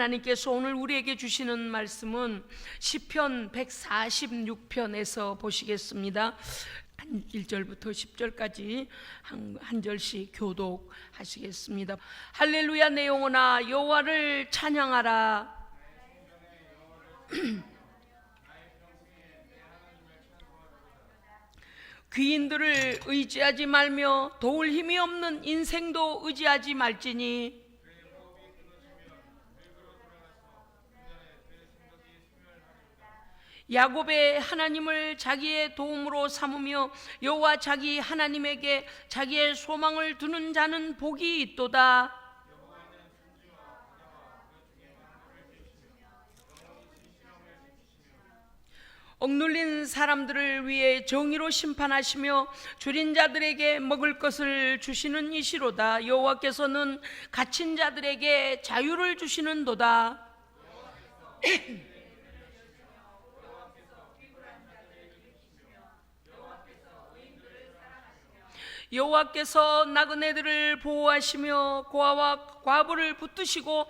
하나님께서 오늘 우리에게 주시는 말씀은 시편 146편에서 보시겠습니다. 1절부터 10절까지 한 절씩 교독하시겠습니다. 할렐루야 내 영혼아 여호와를 찬양하라. 귀인들을 의지하지 말며 도울 힘이 없는 인생도 의지하지 말지니 야곱의 하나님을 자기의 도움으로 삼으며 여호와 자기 하나님에게 자기의 소망을 두는 자는 복이 있도다. 억눌린 사람들을 위해 정의로 심판하시며 줄인 자들에게 먹을 것을 주시는 이시로다. 여호와께서는 갇힌 자들에게 자유를 주시는도다. 여호와께서 나그네들을 보호하시며 고아와 과부를 붙드시고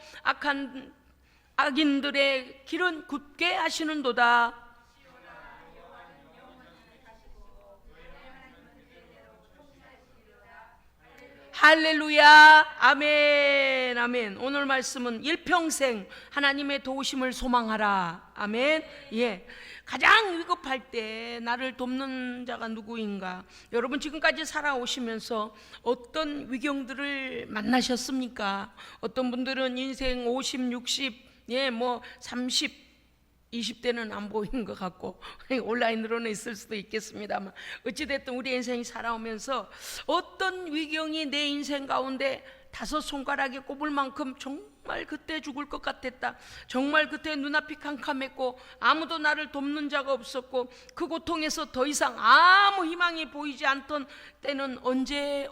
악인들의 길은 굳게 하시는도다. 할렐루야 아멘 아멘. 오늘 말씀은 일평생 하나님의 도우심을 소망하라. 아멘. 예, 가장 위급할 때 나를 돕는 자가 누구인가? 여러분 지금까지 살아오시면서 어떤 위경들을 만나셨습니까? 어떤 분들은 인생 50, 60, 예, 뭐 30, 20대는 안 보이는 것 같고 온라인으로는 있을 수도 있겠습니다만 어찌됐든 우리 인생이 살아오면서 어떤 위경이 내 인생 가운데 다섯 손가락에 꼽을 만큼 정말 그때 죽을 것 같았다. 정말 그때 눈앞이 캄캄했고 아무도 나를 돕는 자가 없었고 그 고통에서 더 이상 아무 희망이 보이지 않던 때는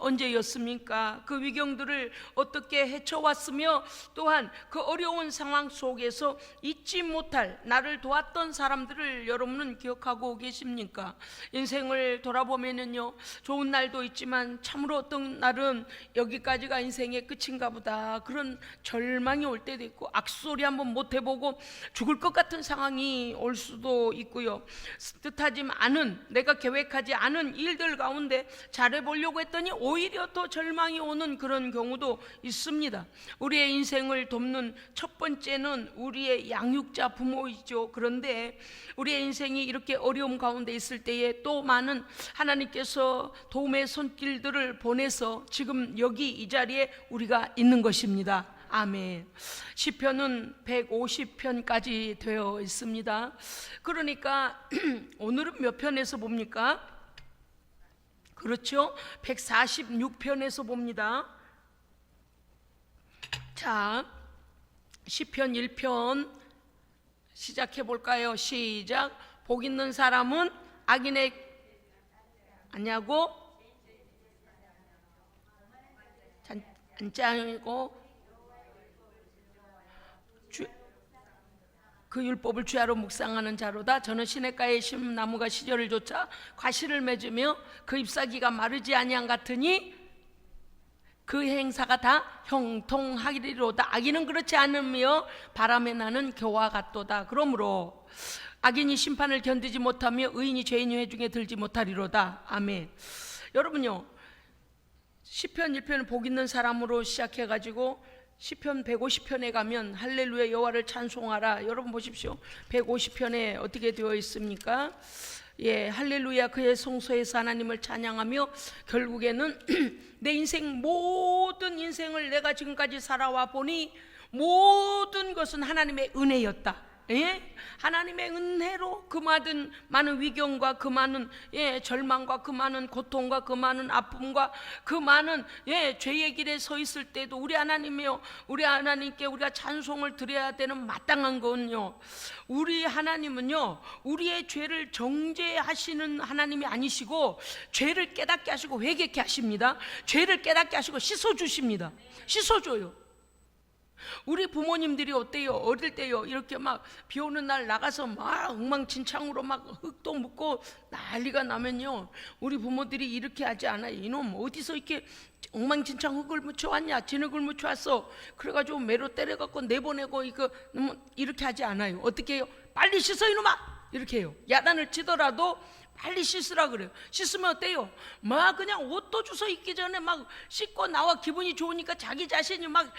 언제였습니까? 그 위경들을 어떻게 헤쳐왔으며 또한 그 어려운 상황 속에서 잊지 못할 나를 도왔던 사람들을 여러분은 기억하고 계십니까? 인생을 돌아보면요, 좋은 날도 있지만 참으로 어떤 날은 여기까지가 인생의 끝인가 보다 그런 절망이 올 때도 있고 악소리 한번 못 해보고 죽을 것 같은 상황이 올 수도 있고요. 뜻하지 않은, 내가 계획하지 않은 일들 가운데 잘해보려고 했더니 오히려 더 절망이 오는 그런 경우도 있습니다. 우리의 인생을 돕는 첫 번째는 우리의 양육자 부모이죠. 그런데 우리의 인생이 이렇게 어려움 가운데 있을 때에 또 많은 하나님께서 도움의 손길들을 보내서 지금 여기 이 자리에 우리가 있는 것입니다. 아멘. 시편은 150편까지 되어 있습니다. 그러니까 오늘은 몇 편에서 봅니까? 그렇죠? 146편에서 봅니다. 자, 시편 1편 시작해 볼까요? 시작. 복 있는 사람은 악인의 아냐고 잔짜고 그 율법을 주야로 묵상하는 자로다. 저는 시냇가에 심은 나무가 시절을 쫓아 과실을 맺으며 그 잎사귀가 마르지 아니한 같으니 그 행사가 다 형통하리로다. 악인은 그렇지 않으며 바람에 나는 겨와 같도다. 그러므로 악인이 심판을 견디지 못하며 의인이 죄인의 회중에 들지 못하리로다. 아멘. 여러분요, 시편 1편은 복 있는 사람으로 시작해가지고 시편 150편에 가면 할렐루야 여호와를 찬송하라. 여러분 보십시오. 150편에 어떻게 되어 있습니까? 예, 할렐루야 그의 성소에서 하나님을 찬양하며 결국에는 내 인생 모든 인생을 내가 지금까지 살아와 보니 모든 것은 하나님의 은혜였다. 예? 하나님의 은혜로 그 많은 위경과 그 많은 절망과 그 많은 고통과 그 많은 아픔과 그 많은 죄의 길에 서 있을 때도 우리 하나님이요, 우리 하나님께 우리가 찬송을 드려야 되는 마땅한 건요, 우리 하나님은요 우리의 죄를 정죄하시는 하나님이 아니시고 죄를 깨닫게 하시고 회개케 하십니다. 죄를 깨닫게 하시고 씻어주십니다. 씻어줘요. 우리 부모님들이 어때요? 어릴 때요 이렇게 막 비 오는 날 나가서 막 엉망진창으로 막 흙도 묻고 난리가 나면요, 우리 부모들이 이렇게 하지 않아요. 이놈 어디서 이렇게 엉망진창 흙을 묻혀왔냐, 진흙을 묻혀왔어, 그래가지고 매로 때려갖고 내보내고 이거 이렇게 하지 않아요. 어떻게 해요? 빨리 씻어 이놈아, 이렇게 해요. 야단을 치더라도 빨리 씻으라 그래요. 씻으면 어때요? 막 그냥 옷도 주워 입기 전에 막 씻고 나와 기분이 좋으니까 자기 자신이 막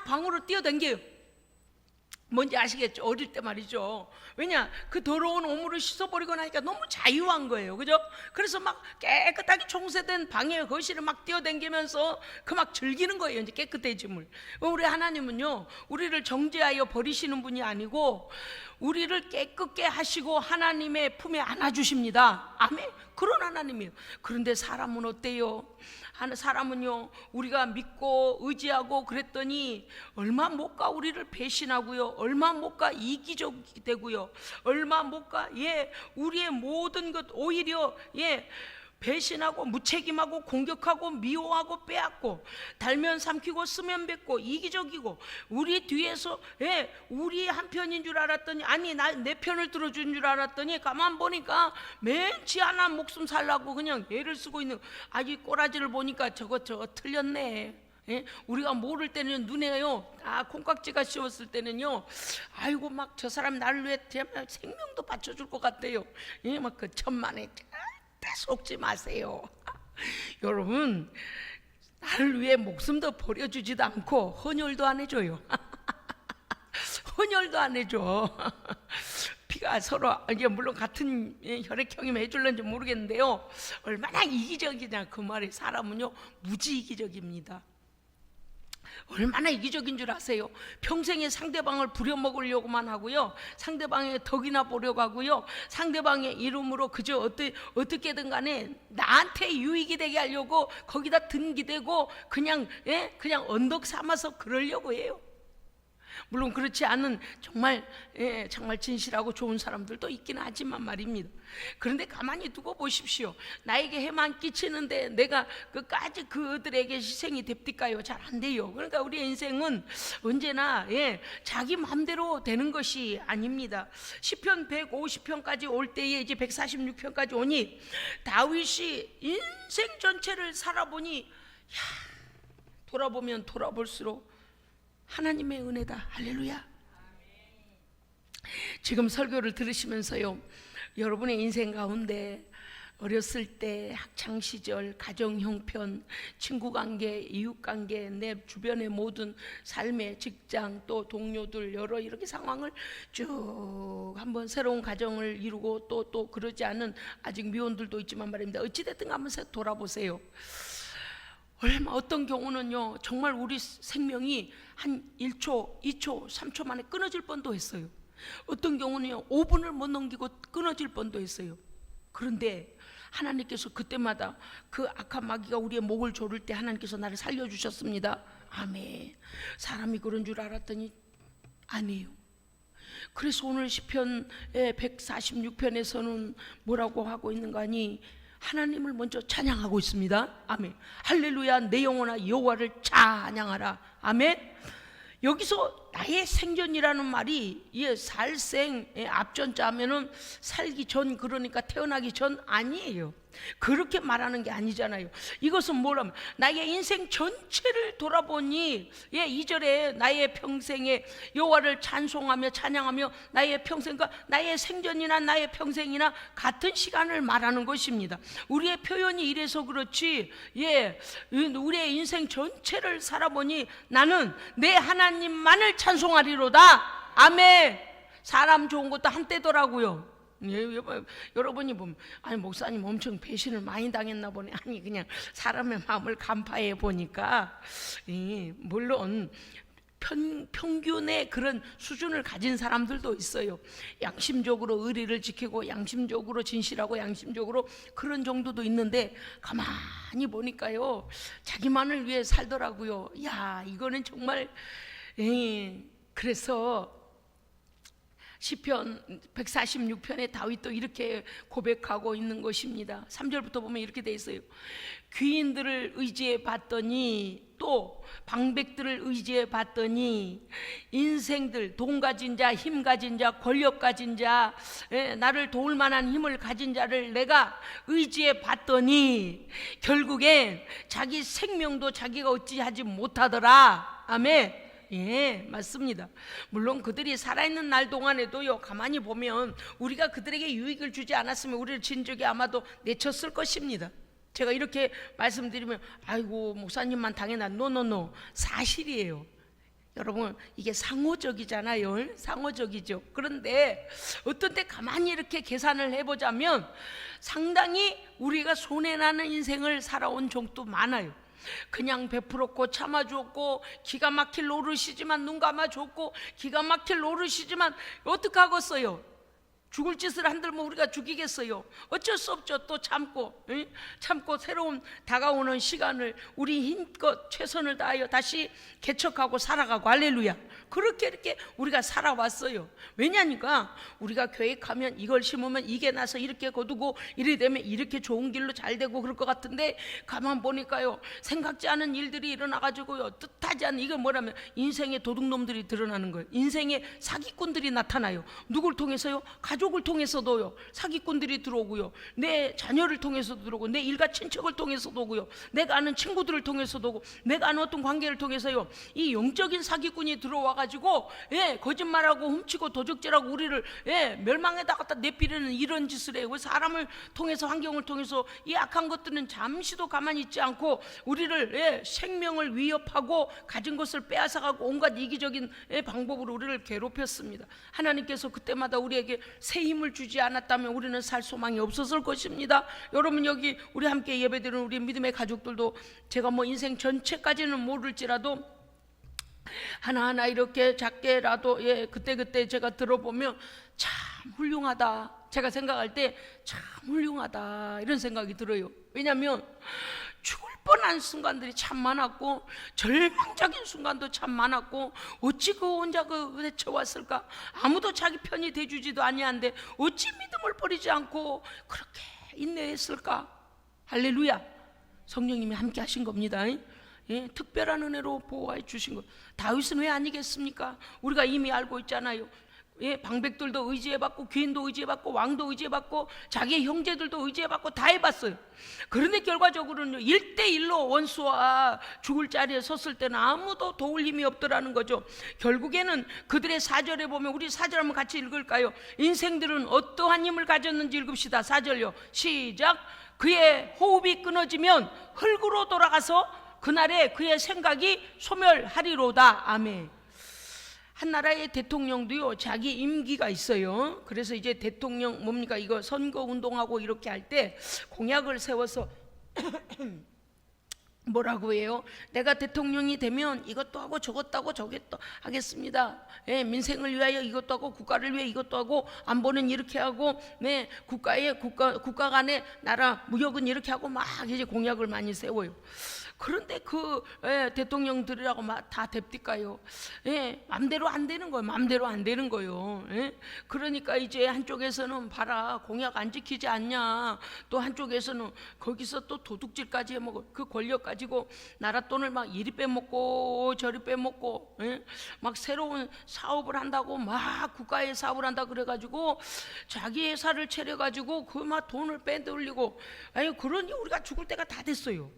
방으로 뛰어댕겨요. 뭔지 아시겠죠? 어릴 때 말이죠. 왜냐? 그 더러운 오물을 씻어버리고 나니까 너무 자유한 거예요. 그죠? 그래서 막 깨끗하게 청소된 방에 거실을 막 뛰어댕기면서 그 막 즐기는 거예요. 이제 깨끗해짐을. 우리 하나님은요, 우리를 정죄하여 버리시는 분이 아니고 우리를 깨끗게 하시고 하나님의 품에 안아주십니다. 아멘. 그런 하나님이에요. 그런데 사람은 어때요? 사람은요, 우리가 믿고 의지하고 그랬더니 얼마 못 가 우리를 배신하고요, 얼마 못 가 이기적이 되고요, 얼마 못 가 우리의 모든 것 오히려 배신하고 무책임하고 공격하고 미워하고 빼앗고 달면 삼키고 쓰면 뱉고 이기적이고 우리 뒤에서 우리 한 편인 줄 알았더니 아니 내 편을 들어준 줄 알았더니 가만 보니까 맨지 하나 목숨 살라고 그냥 애를 쓰고 있는, 아주 꼬라지를 보니까 저거 틀렸네. 우리가 모를 때는 눈에요 콩깍지가 씌웠을 때는요, 아이고 막 저 사람 나를 위해 생명도 바쳐줄 것 같아요. 막 그 천만에 속지 마세요. 여러분, 나를 위해 목숨도 버려주지도 않고 헌혈도 안 해줘요. 헌혈도 안 해줘. 피가 서로 이제 물론 같은 혈액형이면 해줄런지 모르겠는데요, 얼마나 이기적이냐 그 말이. 사람은요 무지 이기적입니다. 얼마나 이기적인 줄 아세요? 평생에 상대방을 부려먹으려고만 하고요, 상대방의 덕이나 보려고 하고요, 상대방의 이름으로 그저 어떻게든 간에 나한테 유익이 되게 하려고 거기다 등기대고 그냥 언덕 삼아서 그러려고 해요. 물론 그렇지 않은 정말 진실하고 좋은 사람들도 있긴 하지만 말입니다. 그런데 가만히 두고 보십시오. 나에게 해만 끼치는데 내가 끝까지 그들에게 희생이 됩니까요? 잘 안 돼요. 그러니까 우리 인생은 언제나 자기 마음대로 되는 것이 아닙니다. 시편 150편까지 올 때에 이제 146편까지 오니 다윗이 인생 전체를 살아보니 돌아보면 돌아볼수록 하나님의 은혜다. 할렐루야. 지금 설교를 들으시면서요, 여러분의 인생 가운데 어렸을 때 학창시절, 가정 형편, 친구관계, 이웃관계, 내 주변의 모든 삶의 직장, 또 동료들 여러 이렇게 상황을 쭉 한번 새로운 가정을 이루고 또 그러지 않은 아직 미혼들도 있지만 말입니다. 어찌됐든 한번 돌아보세요. 어떤 경우는요 정말 우리 생명이 한 1초, 2초, 3초 만에 끊어질 뻔도 했어요. 어떤 경우는요 5분을 못 넘기고 끊어질 뻔도 했어요. 그런데 하나님께서 그때마다 그 악한 마귀가 우리의 목을 조를 때 하나님께서 나를 살려주셨습니다. 아멘. 사람이 그런 줄 알았더니 아니에요. 그래서 오늘 시편 146편에서는 뭐라고 하고 있는가 하니 하나님을 먼저 찬양하고 있습니다. 아멘. 할렐루야. 내 영혼아 여호와를 찬양하라. 아멘. 여기서 나의 생전이라는 말이 살생의 앞전자 하면은 살기 전, 그러니까 태어나기 전 아니에요. 그렇게 말하는 게 아니잖아요. 이것은 뭐라면 나의 인생 전체를 돌아보니 2절에 나의 평생에 여호와를 찬송하며 찬양하며 나의 평생과 나의 생전이나 나의 평생이나 같은 시간을 말하는 것입니다. 우리의 표현이 이래서 그렇지 우리의 인생 전체를 살아보니 나는 내 하나님만을 찬송하리로다. 아멘. 사람 좋은 것도 한때더라고요. 여러분이 보면 아니 목사님 엄청 배신을 많이 당했나 보네. 아니 그냥 사람의 마음을 간파해 보니까 물론 평균의 그런 수준을 가진 사람들도 있어요. 양심적으로 의리를 지키고 양심적으로 진실하고 양심적으로 그런 정도도 있는데 가만히 보니까요 자기만을 위해 살더라고요. 이거는 정말 그래서 시편 146편에 다윗도 이렇게 고백하고 있는 것입니다. 3절부터 보면 이렇게 돼 있어요. 귀인들을 의지해 봤더니, 또 방백들을 의지해 봤더니, 인생들, 돈 가진 자, 힘 가진 자, 권력 가진 자, 나를 도울 만한 힘을 가진 자를 내가 의지해 봤더니 결국엔 자기 생명도 자기가 어찌하지 못하더라. 아멘. 예, 맞습니다. 물론 그들이 살아있는 날 동안에도요, 가만히 보면 우리가 그들에게 유익을 주지 않았으면 우리를 진즉에 아마도 내쳤을 것입니다. 제가 이렇게 말씀드리면 아이고 목사님만 당해나, 노노노, 사실이에요. 여러분, 이게 상호적이잖아요. 상호적이죠. 그런데 어떤 때 가만히 이렇게 계산을 해보자면 상당히 우리가 손해나는 인생을 살아온 적도 많아요. 그냥 베풀었고 참아주었고 기가 막힐 노릇이지만 눈 감아줬고 기가 막힐 노릇이지만 어떡하겠어요? 죽을 짓을 한들면 우리가 죽이겠어요? 어쩔 수 없죠. 또 참고, 참고 새로운 다가오는 시간을 우리 힘껏 최선을 다하여 다시 개척하고 살아가고, 할렐루야. 그렇게 이렇게 우리가 살아왔어요. 왜냐니까 우리가 계획하면 이걸 심으면 이게 나서 이렇게 거두고 이래 되면 이렇게 좋은 길로 잘 되고 그럴 것 같은데, 가만 보니까요, 생각지 않은 일들이 일어나가지고요, 뜻하지 않은, 이거 뭐라면 인생의 도둑놈들이 드러나는 거예요. 인생의 사기꾼들이 나타나요. 누굴 통해서요? 가족을 통해서도요, 사기꾼들이 들어오고요, 내 자녀를 통해서도 들어오고, 내 일가 친척을 통해서도 오고요, 내가 아는 친구들을 통해서도 오고, 내가 아는 어떤 관계를 통해서요, 이 영적인 사기꾼이 들어와가지고, 거짓말하고 훔치고 도적질하고 우리를 멸망에다 갖다 내피려는 이런 짓을 해요. 사람을 통해서, 환경을 통해서 이 악한 것들은 잠시도 가만히 있지 않고 우리를 생명을 위협하고 가진 것을 빼앗아가고 온갖 이기적인 방법으로 우리를 괴롭혔습니다. 하나님께서 그때마다 우리에게 새 힘을 주지 않았다면 우리는 살 소망이 없었을 것입니다. 여러분, 여기 우리 함께 예배드리는 우리 믿음의 가족들도 제가 뭐 인생 전체까지는 모를지라도 하나하나 이렇게 작게라도 그때그때 제가 들어보면 참 훌륭하다, 제가 생각할 때 참 훌륭하다 이런 생각이 들어요. 왜냐하면 죽을 뻔한 순간들이 참 많았고 절망적인 순간도 참 많았고, 어찌 그 혼자 외쳐왔을까? 아무도 자기 편이 돼주지도 아니한데 어찌 믿음을 버리지 않고 그렇게 인내했을까? 할렐루야. 성령님이 함께 하신 겁니다. 특별한 은혜로 보호해 주신 것. 다윗은 왜 아니겠습니까? 우리가 이미 알고 있잖아요. 방백들도 의지해봤고, 귀인도 의지해봤고, 왕도 의지해봤고, 자기의 형제들도 의지해봤고, 다 해봤어요. 그런데 결과적으로는 1대1로 원수와 죽을 자리에 섰을 때는 아무도 도울 힘이 없더라는 거죠. 결국에는 그들의 4절에 보면, 우리 4절 한번 같이 읽을까요? 인생들은 어떠한 힘을 가졌는지 읽읍시다. 4절요 시작. 그의 호흡이 끊어지면 흙으로 돌아가서 그날에 그의 생각이 소멸하리로다. 아멘. 한 나라의 대통령도요, 자기 임기가 있어요. 그래서 이제 대통령 뭡니까, 이거 선거 운동하고 이렇게 할 때 공약을 세워서 뭐라고 해요? 내가 대통령이 되면 이것도 하고 저것도 하고 저것도 하겠습니다. 민생을 위하여 이것도 하고, 국가를 위해 이것도 하고, 안보는 이렇게 하고, 국가 간의 나라 무역은 이렇게 하고, 막 이제 공약을 많이 세워요. 그런데 그 대통령들이라고 막 다 됩니까요? 맘대로 안 되는 거예요. 맘대로 안 되는 거예요. 그러니까 이제 한쪽에서는 봐라, 공약 안 지키지 않냐, 또 한쪽에서는 거기서 또 도둑질까지 해먹어. 그 권력 가지고 나라 돈을 막 이리 빼먹고 저리 빼먹고, 막 새로운 사업을 한다고, 막 국가의 사업을 한다 그래가지고 자기 회사를 차려가지고 그 막 돈을 빼돌리고, 아니 그러니 우리가 죽을 때가 다 됐어요.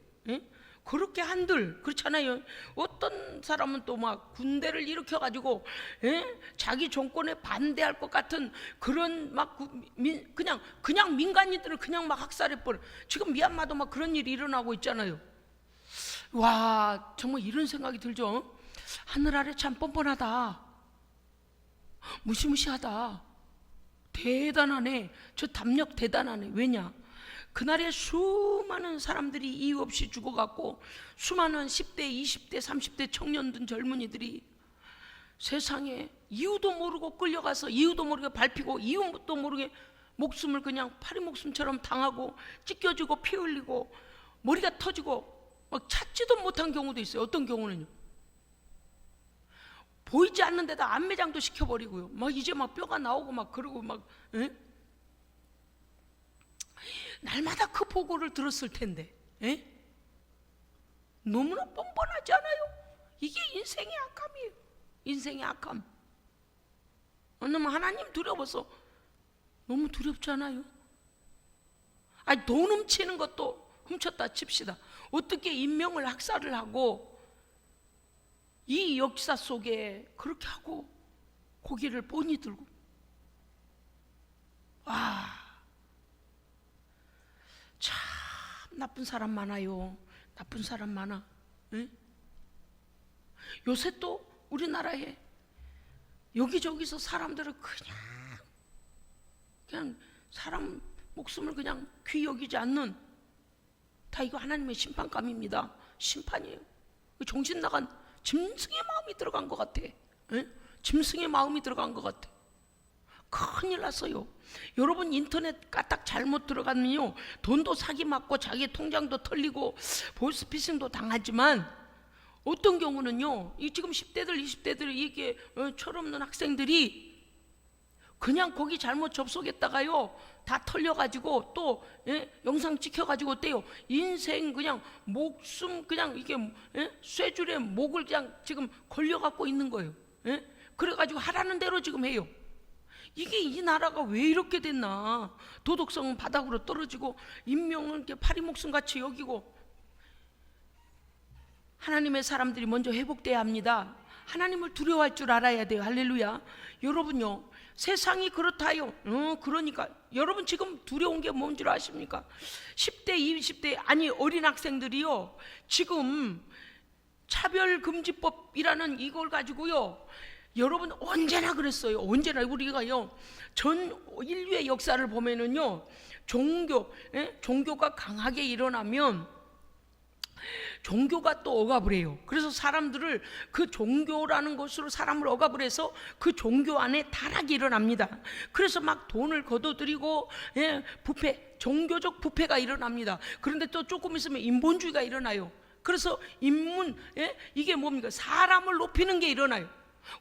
그렇게 한들 그렇잖아요. 어떤 사람은 또 막 군대를 일으켜가지고 자기 정권에 반대할 것 같은 그런 막 그냥 민간인들을 그냥 막 학살해버려. 지금 미얀마도 막 그런 일이 일어나고 있잖아요. 와, 정말 이런 생각이 들죠. 하늘 아래 참 뻔뻔하다, 무시무시하다, 대단하네, 저 담력 대단하네. 왜냐? 그날에 수많은 사람들이 이유 없이 죽어갔고, 수많은 10대, 20대, 30대 청년들, 젊은이들이 세상에 이유도 모르고 끌려가서 이유도 모르게 밟히고 이유도 모르게 목숨을 그냥 파리 목숨처럼 당하고, 찢겨지고 피 흘리고 머리가 터지고 막 찾지도 못한 경우도 있어요. 어떤 경우는요, 보이지 않는 데다 안매장도 시켜버리고요. 막 이제 막 뼈가 나오고 막 그러고 막, 에? 날마다 그 보고를 들었을 텐데, 에? 너무나 뻔뻔하지 않아요? 이게 인생의 악함이에요. 인생의 악함. 왜냐면 하나님 두려워서 너무 두렵잖아요. 아니, 돈 훔치는 것도 훔쳤다 칩시다. 어떻게 인명을 학살을 하고 이 역사 속에 그렇게 하고 고개를 뻔히 들고, 와, 참 나쁜 사람 많아요. 나쁜 사람 많아. 에? 요새 또 우리나라에 여기저기서 사람들을 그냥 사람 목숨을 그냥 귀히 여기지 않는, 다 이거 하나님의 심판감입니다. 심판이에요. 정신 나간 짐승의 마음이 들어간 것 같아. 에? 짐승의 마음이 들어간 것 같아. 큰일 났어요. 여러분, 인터넷 까딱 잘못 들어가면요, 돈도 사기 맞고 자기 통장도 털리고 보이스피싱도 당하지만, 어떤 경우는요, 이 지금 10대들 20대들 이게 철없는 학생들이 그냥 거기 잘못 접속했다가요 다 털려가지고 또 영상 찍혀가지고 어때요? 인생 그냥 목숨 그냥 이게 쇠줄에 목을 그냥 지금 걸려갖고 있는 거예요. 그래가지고 하라는 대로 지금 해요. 이게 이 나라가 왜 이렇게 됐나? 도덕성은 바닥으로 떨어지고 인명은 이렇게 파리목숨 같이 여기고. 하나님의 사람들이 먼저 회복돼야 합니다. 하나님을 두려워할 줄 알아야 돼요. 할렐루야. 여러분요, 세상이 그렇다요. 그러니까 여러분 지금 두려운 게 뭔 줄 아십니까? 10대 20대 아니 어린 학생들이요, 지금 차별금지법이라는 이걸 가지고요, 여러분 언제나 그랬어요. 언제나 우리가요, 전 인류의 역사를 보면은요, 종교가 강하게 일어나면 종교가 또 억압을 해요. 그래서 사람들을 그 종교라는 것으로 사람을 억압을 해서 그 종교 안에 타락이 일어납니다. 그래서 막 돈을 거둬들이고 부패, 종교적 부패가 일어납니다. 그런데 또 조금 있으면 인본주의가 일어나요. 그래서 이게 뭡니까? 사람을 높이는 게 일어나요.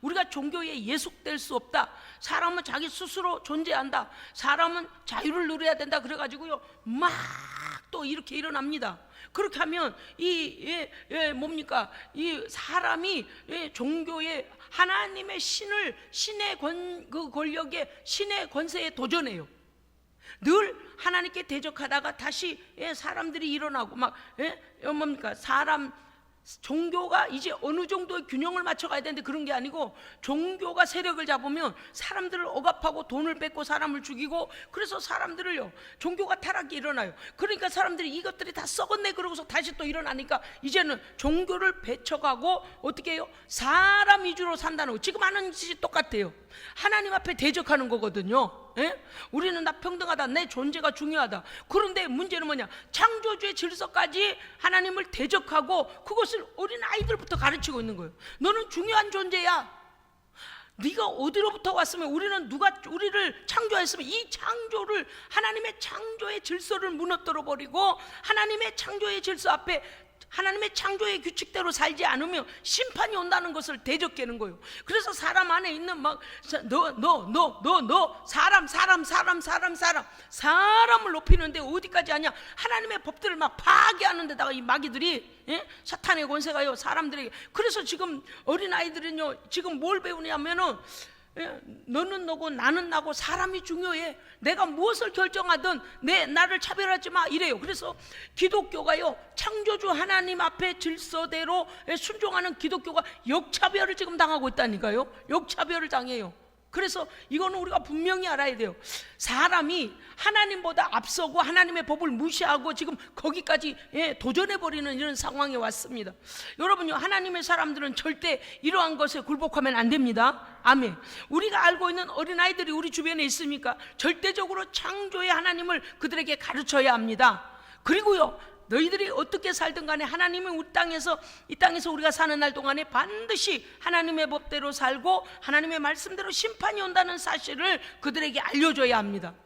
우리가 종교에 예속될 수 없다. 사람은 자기 스스로 존재한다. 사람은 자유를 누려야 된다. 그래가지고요, 막 또 이렇게 일어납니다. 그렇게 하면 이 사람이 종교의 하나님의 신의 그 권력에, 신의 권세에 도전해요. 늘 하나님께 대적하다가 다시 사람들이 일어나고 막 종교가 이제 어느 정도의 균형을 맞춰가야 되는데 그런 게 아니고, 종교가 세력을 잡으면 사람들을 억압하고 돈을 뺏고 사람을 죽이고, 그래서 사람들을요, 종교가 타락이 일어나요. 그러니까 사람들이 이것들이 다 썩었네 그러고서 다시 또 일어나니까 이제는 종교를 배척하고 어떻게 해요? 사람 위주로 산다는 거. 지금 하는 짓이 똑같아요. 하나님 앞에 대적하는 거거든요. 우리는 나 평등하다, 내 존재가 중요하다. 그런데 문제는 뭐냐? 창조주의 질서까지 하나님을 대적하고 그것을 어린 아이들부터 가르치고 있는 거예요. 너는 중요한 존재야. 네가 어디로부터 왔으면, 우리는 누가 우리를 창조했으면 이 창조를, 하나님의 창조의 질서를 무너뜨려 버리고 하나님의 창조의 질서 앞에, 하나님의 창조의 규칙대로 살지 않으면 심판이 온다는 것을 대적하는 거예요. 그래서 사람 안에 있는 사람을 높이는데 어디까지 하냐? 하나님의 법들을 막 파괴하는 데다가 이 마귀들이, 사탄의 권세가요 사람들에게. 그래서 지금 어린아이들은요, 지금 뭘 배우냐면은 너는 너고 나는 나고 사람이 중요해. 내가 무엇을 결정하든 나를 차별하지 마 이래요. 그래서 기독교가요, 창조주 하나님 앞에 질서대로 순종하는 기독교가 역차별을 지금 당하고 있다니까요. 역차별을 당해요. 그래서 이거는 우리가 분명히 알아야 돼요. 사람이 하나님보다 앞서고 하나님의 법을 무시하고 지금 거기까지 도전해버리는 이런 상황에 왔습니다. 여러분요, 하나님의 사람들은 절대 이러한 것에 굴복하면 안 됩니다. 아멘. 우리가 알고 있는 어린아이들이 우리 주변에 있습니까? 절대적으로 창조의 하나님을 그들에게 가르쳐야 합니다. 그리고요, 너희들이 어떻게 살든 간에 하나님은 이 땅에서 우리가 사는 날 동안에 반드시 하나님의 법대로 살고 하나님의 말씀대로 심판이 온다는 사실을 그들에게 알려줘야 합니다.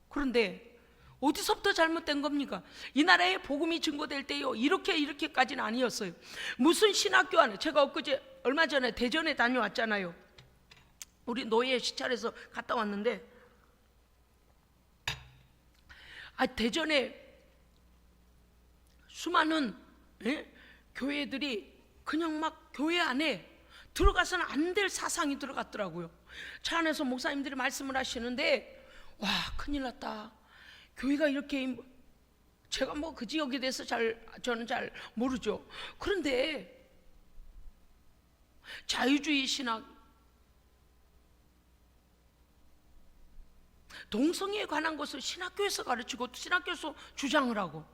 그런데 어디서부터 잘못된 겁니까? 이 나라에 복음이 증거될 때요, 이렇게까지는 아니었어요. 무슨 신학교 안에, 제가 엊그제 얼마 전에 대전에 다녀왔잖아요. 우리 노예 시찰에서 갔다 왔는데, 대전에 수많은 교회들이 그냥 막 교회 안에 들어가서는 안 될 사상이 들어갔더라고요. 차 안에서 목사님들이 말씀을 하시는데, 와, 큰일 났다. 교회가 이렇게, 제가 뭐 그 지역에 대해서 저는 잘 모르죠. 그런데 자유주의 신학, 동성애에 관한 것을 신학교에서 가르치고 신학교에서 주장을 하고,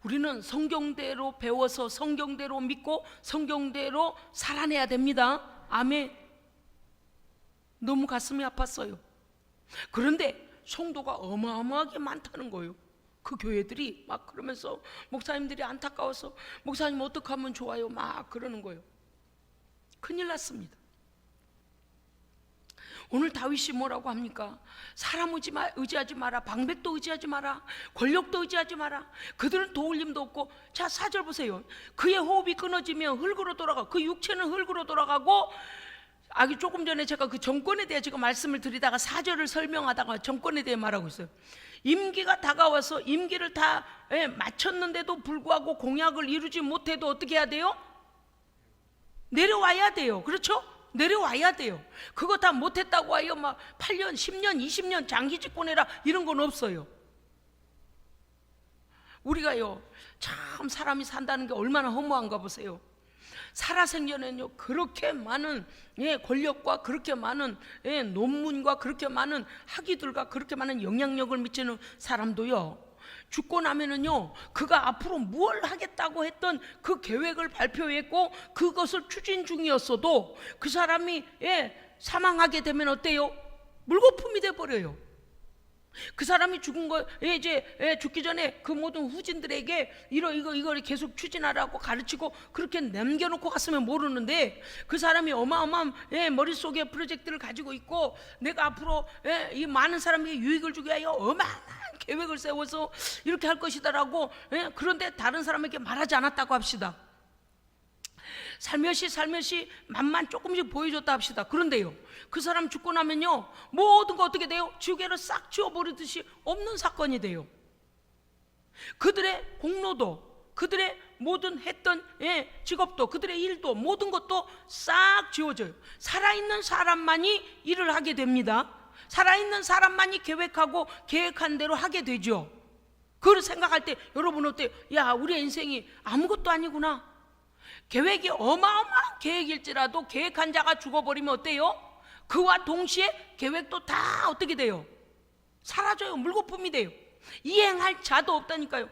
우리는 성경대로 배워서 성경대로 믿고 성경대로 살아내야 됩니다. 아멘. 너무 가슴이 아팠어요. 그런데 성도가 어마어마하게 많다는 거예요. 그 교회들이 막 그러면서 목사님들이 안타까워서 목사님 어떻게 하면 좋아요? 막 그러는 거예요. 큰일 났습니다. 오늘 다윗이 뭐라고 합니까? 사람 의지하지 마라. 방백도 의지하지 마라. 권력도 의지하지 마라. 그들은 도울림도 없고. 자, 4절 보세요. 그의 호흡이 끊어지면 흙으로 돌아가. 그 육체는 흙으로 돌아가고. 조금 전에 제가 그 정권에 대해 지금 말씀을 드리다가 4절을 설명하다가 정권에 대해 말하고 있어요. 임기가 다가와서 임기를 다 마쳤는데도 불구하고 공약을 이루지 못해도 어떻게 해야 돼요? 내려와야 돼요. 그렇죠? 내려와야 돼요. 그거 다 못했다고 하여 막 8년, 10년, 20년 장기 집권해라 이런 건 없어요. 우리가요, 참 사람이 산다는 게 얼마나 허무한가 보세요. 살아생전에는요, 그렇게 많은 권력과 그렇게 많은 논문과 그렇게 많은 학위들과 그렇게 많은 영향력을 미치는 사람도요, 죽고 나면은요, 그가 앞으로 뭘 하겠다고 했던 그 계획을 발표했고 그것을 추진 중이었어도 그 사람이 사망하게 되면 어때요? 물거품이 돼버려요. 그 사람이 죽은 거 이제 죽기 전에 그 모든 후진들에게 이걸 계속 추진하라고 가르치고 그렇게 남겨놓고 갔으면 모르는데, 그 사람이 어마어마한 머릿속에 프로젝트를 가지고 있고 내가 앞으로 이 많은 사람에게 유익을 주기 위하여 어마어마한 계획을 세워서 이렇게 할 것이다라고, 그런데 다른 사람에게 말하지 않았다고 합시다. 살며시 맛만 조금씩 보여줬다 합시다. 그런데요, 그 사람 죽고 나면요, 모든 거 어떻게 돼요? 지우개를 싹 지워버리듯이 없는 사건이 돼요. 그들의 공로도, 그들의 모든 했던 직업도, 그들의 일도, 모든 것도 싹 지워져요. 살아있는 사람만이 일을 하게 됩니다. 살아있는 사람만이 계획하고 계획한 대로 하게 되죠. 그걸 생각할 때 여러분 어때요? 야, 우리의 인생이 아무것도 아니구나. 계획이 어마어마한 계획일지라도 계획한 자가 죽어버리면 어때요? 그와 동시에 계획도 다 어떻게 돼요? 사라져요. 물거품이 돼요. 이행할 자도 없다니까요.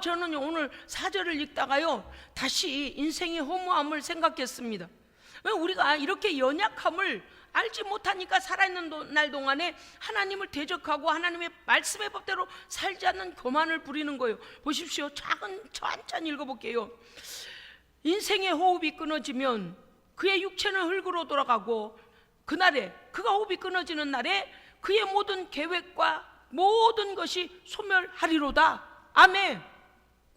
저는 오늘 4절을 읽다가요, 다시 인생의 허무함을 생각했습니다. 우리가 이렇게 연약함을 알지 못하니까 살아있는 날 동안에 하나님을 대적하고 하나님의 말씀의 법대로 살지 않는 교만을 부리는 거예요. 보십시오. 천천히 읽어볼게요. 인생의 호흡이 끊어지면 그의 육체는 흙으로 돌아가고, 그날에, 그가 호흡이 끊어지는 날에 그의 모든 계획과 모든 것이 소멸하리로다. 아멘.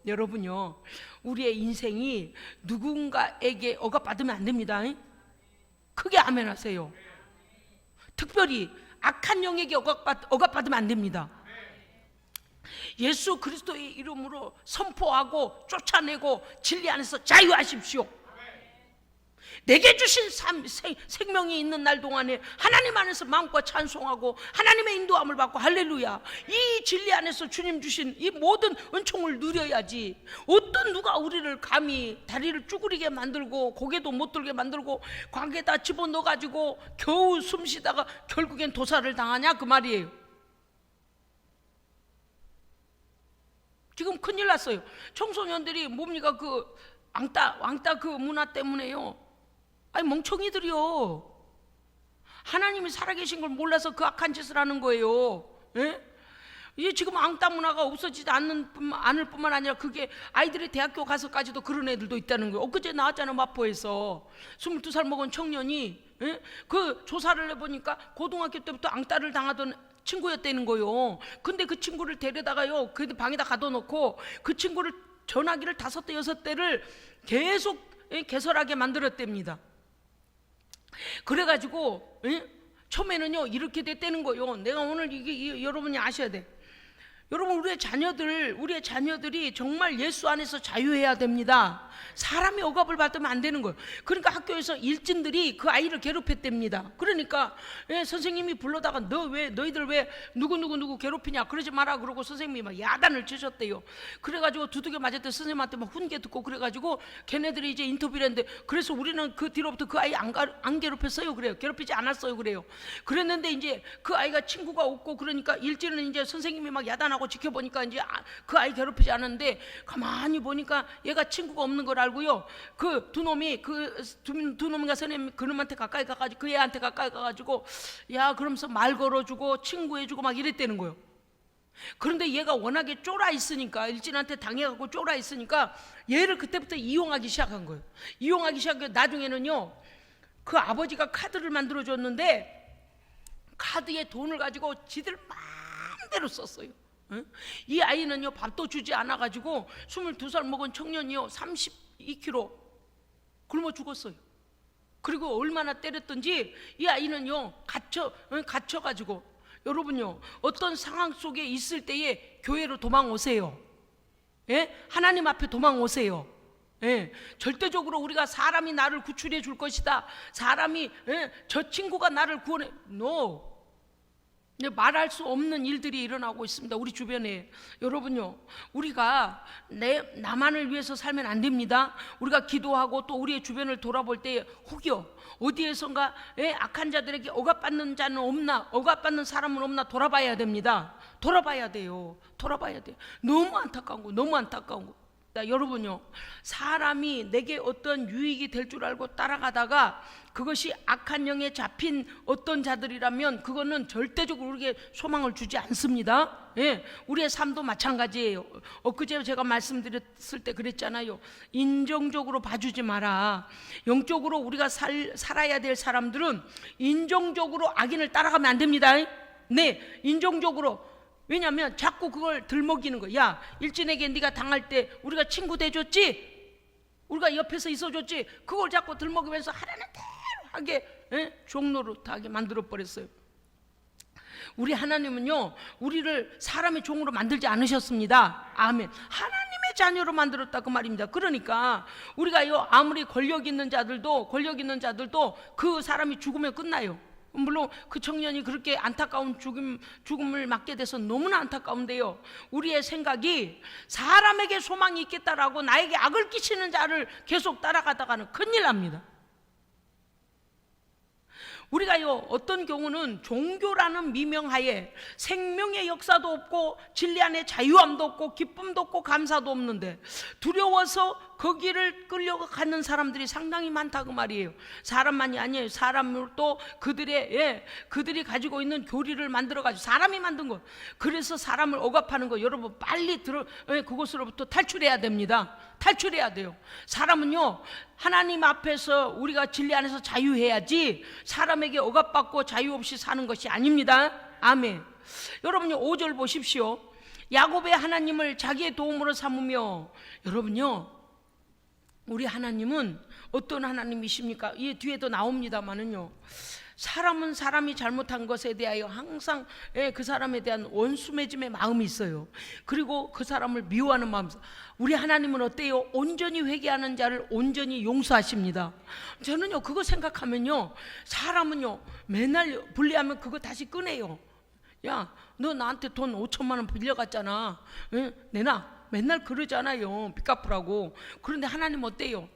여러분요, 우리의 인생이 누군가에게 억압받으면 안 됩니다. 크게 아멘 하세요. 특별히 악한 영에게 억압받으면 안 됩니다. 예수 그리스도의 이름으로 선포하고 쫓아내고 진리 안에서 자유하십시오. 내게 주신 생명이 있는 날 동안에 하나님 안에서 마음과 찬송하고 하나님의 인도함을 받고, 할렐루야, 이 진리 안에서 주님 주신 이 모든 은총을 누려야지. 어떤 누가 우리를 감히 다리를 쭈그리게 만들고 고개도 못 들게 만들고 광에다 집어넣어가지고 겨우 숨쉬다가 결국엔 도살을 당하냐, 그 말이에요. 지금 큰일 났어요. 청소년들이 뭡니까? 그 왕따 그 문화 때문에요. 아니, 멍청이들이요. 하나님이 살아계신 걸 몰라서 그 악한 짓을 하는 거예요. 이제 지금 왕따 문화가 없어지지 않을 뿐만 아니라 그게 아이들이 대학교 가서까지도 그런 애들도 있다는 거예요. 엊그제 나왔잖아요. 마포에서 22살 먹은 청년이 그 조사를 해보니까 고등학교 때부터 왕따를 당하던 친구였다는 거예요. 근데 그 친구를 데려다가요, 그 방에다 가둬놓고 그 친구를 전화기를 5대 6대를 계속 개설하게 만들었답니다. 그래가지고 처음에는요 이렇게 됐다는 거요. 내가 오늘 이게 여러분이 아셔야 돼. 여러분, 우리의 자녀들이 정말 예수 안에서 자유해야 됩니다. 사람이 억압을 받으면 안 되는 거예요. 그러니까 학교에서 일진들이 그 아이를 괴롭혔답니다. 그러니까 선생님이 불러다가 너희들 왜 누구 괴롭히냐 그러지 마라 그러고 선생님이 막 야단을 치셨대요. 그래가지고 두들겨 맞았대. 선생님한테 막 훈계 듣고 그래가지고 걔네들이 이제 인터뷰를 했는데, 그래서 우리는 그 뒤로부터 그 아이 안 괴롭혔어요 그래요. 괴롭히지 않았어요 그래요. 그랬는데 이제 그 아이가 친구가 없고 그러니까 일진은 이제 선생님이 막 야단하고 지켜보니까 이제 그 아이 괴롭히지 않았는데, 가만히 보니까 얘가 친구가 없는 걸 알고요. 그 두 놈이 두 놈과 선생님 그놈한테 가까이 가가지고 그 애한테 가까이 가가지고 야 그러면서 말 걸어주고 친구해주고 막 이랬다는 거예요. 그런데 얘가 워낙에 쫄아 있으니까, 일진한테 당해갖고 쫄아 있으니까 얘를 그때부터 이용하기 시작한 거예요. 이용하기 시작해. 나중에는요 그 아버지가 카드를 만들어줬는데 카드에 돈을 가지고 지들 마음대로 썼어요. 이 아이는요 밥도 주지 않아가지고 22살 먹은 청년이요 32kg 굶어 죽었어요. 그리고 얼마나 때렸던지 이 아이는요 갇혀가지고, 여러분요 어떤 상황 속에 있을 때에 교회로 도망오세요. 하나님 앞에 도망오세요. 절대적으로 우리가 사람이 나를 구출해 줄 것이다, 사람이 저 친구가 나를 구원해, no. 말할 수 없는 일들이 일어나고 있습니다 우리 주변에. 여러분요 우리가 나만을 위해서 살면 안 됩니다. 우리가 기도하고 또 우리의 주변을 돌아볼 때 혹여 어디에선가 악한 자들에게 억압받는 자는 없나, 억압받는 사람은 없나 돌아봐야 됩니다. 돌아봐야 돼요. 너무 안타까운 거. 여러분요 사람이 내게 어떤 유익이 될 줄 알고 따라가다가 그것이 악한 영에 잡힌 어떤 자들이라면 그거는 절대적으로 우리에게 소망을 주지 않습니다. 우리의 삶도 마찬가지예요. 엊그제 제가 말씀드렸을 때 그랬잖아요. 인정적으로 봐주지 마라. 영적으로 우리가 살아야 될 사람들은 인정적으로 악인을 따라가면 안 됩니다. 인정적으로. 왜냐하면 자꾸 그걸 들먹이는 거야. 야, 일진에게 네가 당할 때 우리가 친구 돼줬지, 우리가 옆에서 있어줬지, 그걸 자꾸 들먹이면서 하라는 대로 하게 종노릇하게 만들어버렸어요. 우리 하나님은요 우리를 사람의 종으로 만들지 않으셨습니다. 아멘. 하나님의 자녀로 만들었다 그 말입니다. 그러니까 우리가요 아무리 권력 있는 자들도 그 사람이 죽으면 끝나요. 물론 그 청년이 그렇게 안타까운 죽음을 맞게 돼서 너무나 안타까운데요, 우리의 생각이 사람에게 소망이 있겠다라고 나에게 악을 끼치는 자를 계속 따라가다가는 큰일 납니다. 우리가요 어떤 경우는 종교라는 미명하에 생명의 역사도 없고 진리 안에 자유함도 없고 기쁨도 없고 감사도 없는데 두려워서 거기를 끌려가는 사람들이 상당히 많다 그 말이에요. 사람만이 아니에요. 사람도 그들이 가지고 있는 교리를 만들어가지고 사람이 만든 거, 그래서 사람을 억압하는 거. 여러분 빨리 그곳으로부터 탈출해야 됩니다. 탈출해야 돼요. 사람은요 하나님 앞에서 우리가 진리 안에서 자유해야지 사람에게 억압받고 자유 없이 사는 것이 아닙니다. 아멘. 여러분요 5절 보십시오. 야곱의 하나님을 자기의 도움으로 삼으며, 여러분요 우리 하나님은 어떤 하나님이십니까? 이 뒤에도 나옵니다마는요, 사람은 사람이 잘못한 것에 대하여 항상 그 사람에 대한 원수맺음의 마음이 있어요. 그리고 그 사람을 미워하는 마음. 우리 하나님은 어때요? 온전히 회개하는 자를 온전히 용서하십니다. 저는요 그거 생각하면요, 사람은요 맨날 불리하면 그거 다시 꺼내요. 야, 너 나한테 돈 5천만 원 빌려갔잖아, 내놔. 맨날 그러잖아요, 빚 갚으라고. 그런데 하나님 어때요?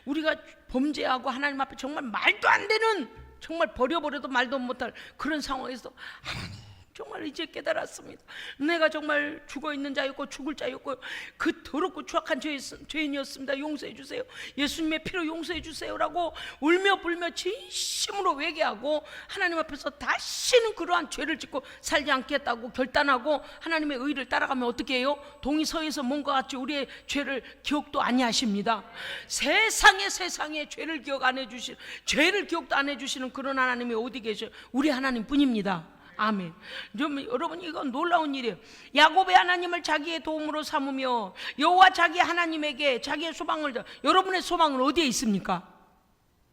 우리가 범죄하고 하나님 앞에 정말 말도 안 되는, 정말 버려버려도 말도 못할 그런 상황에서 하나님 정말 이제 깨달았습니다. 내가 정말 죽어있는 자였고 죽을 자였고 그 더럽고 추악한 죄인이었습니다. 용서해 주세요. 예수님의 피로 용서해 주세요라고 울며 불며 진심으로 회개하고 하나님 앞에서 다시는 그러한 죄를 짓고 살지 않겠다고 결단하고 하나님의 의를 따라가면 어떻게 해요? 동이 서에서 몸과 같이 우리의 죄를 기억도 아니하십니다. 세상에 죄를 기억도 안 해주시는 그런 하나님이 어디 계셔요? 우리 하나님 뿐입니다. 아멘. 여러분, 이건 놀라운 일이에요. 야곱의 하나님을 자기의 도움으로 삼으며 여호와 자기 하나님에게 자기의 소망을, 여러분의 소망은 어디에 있습니까?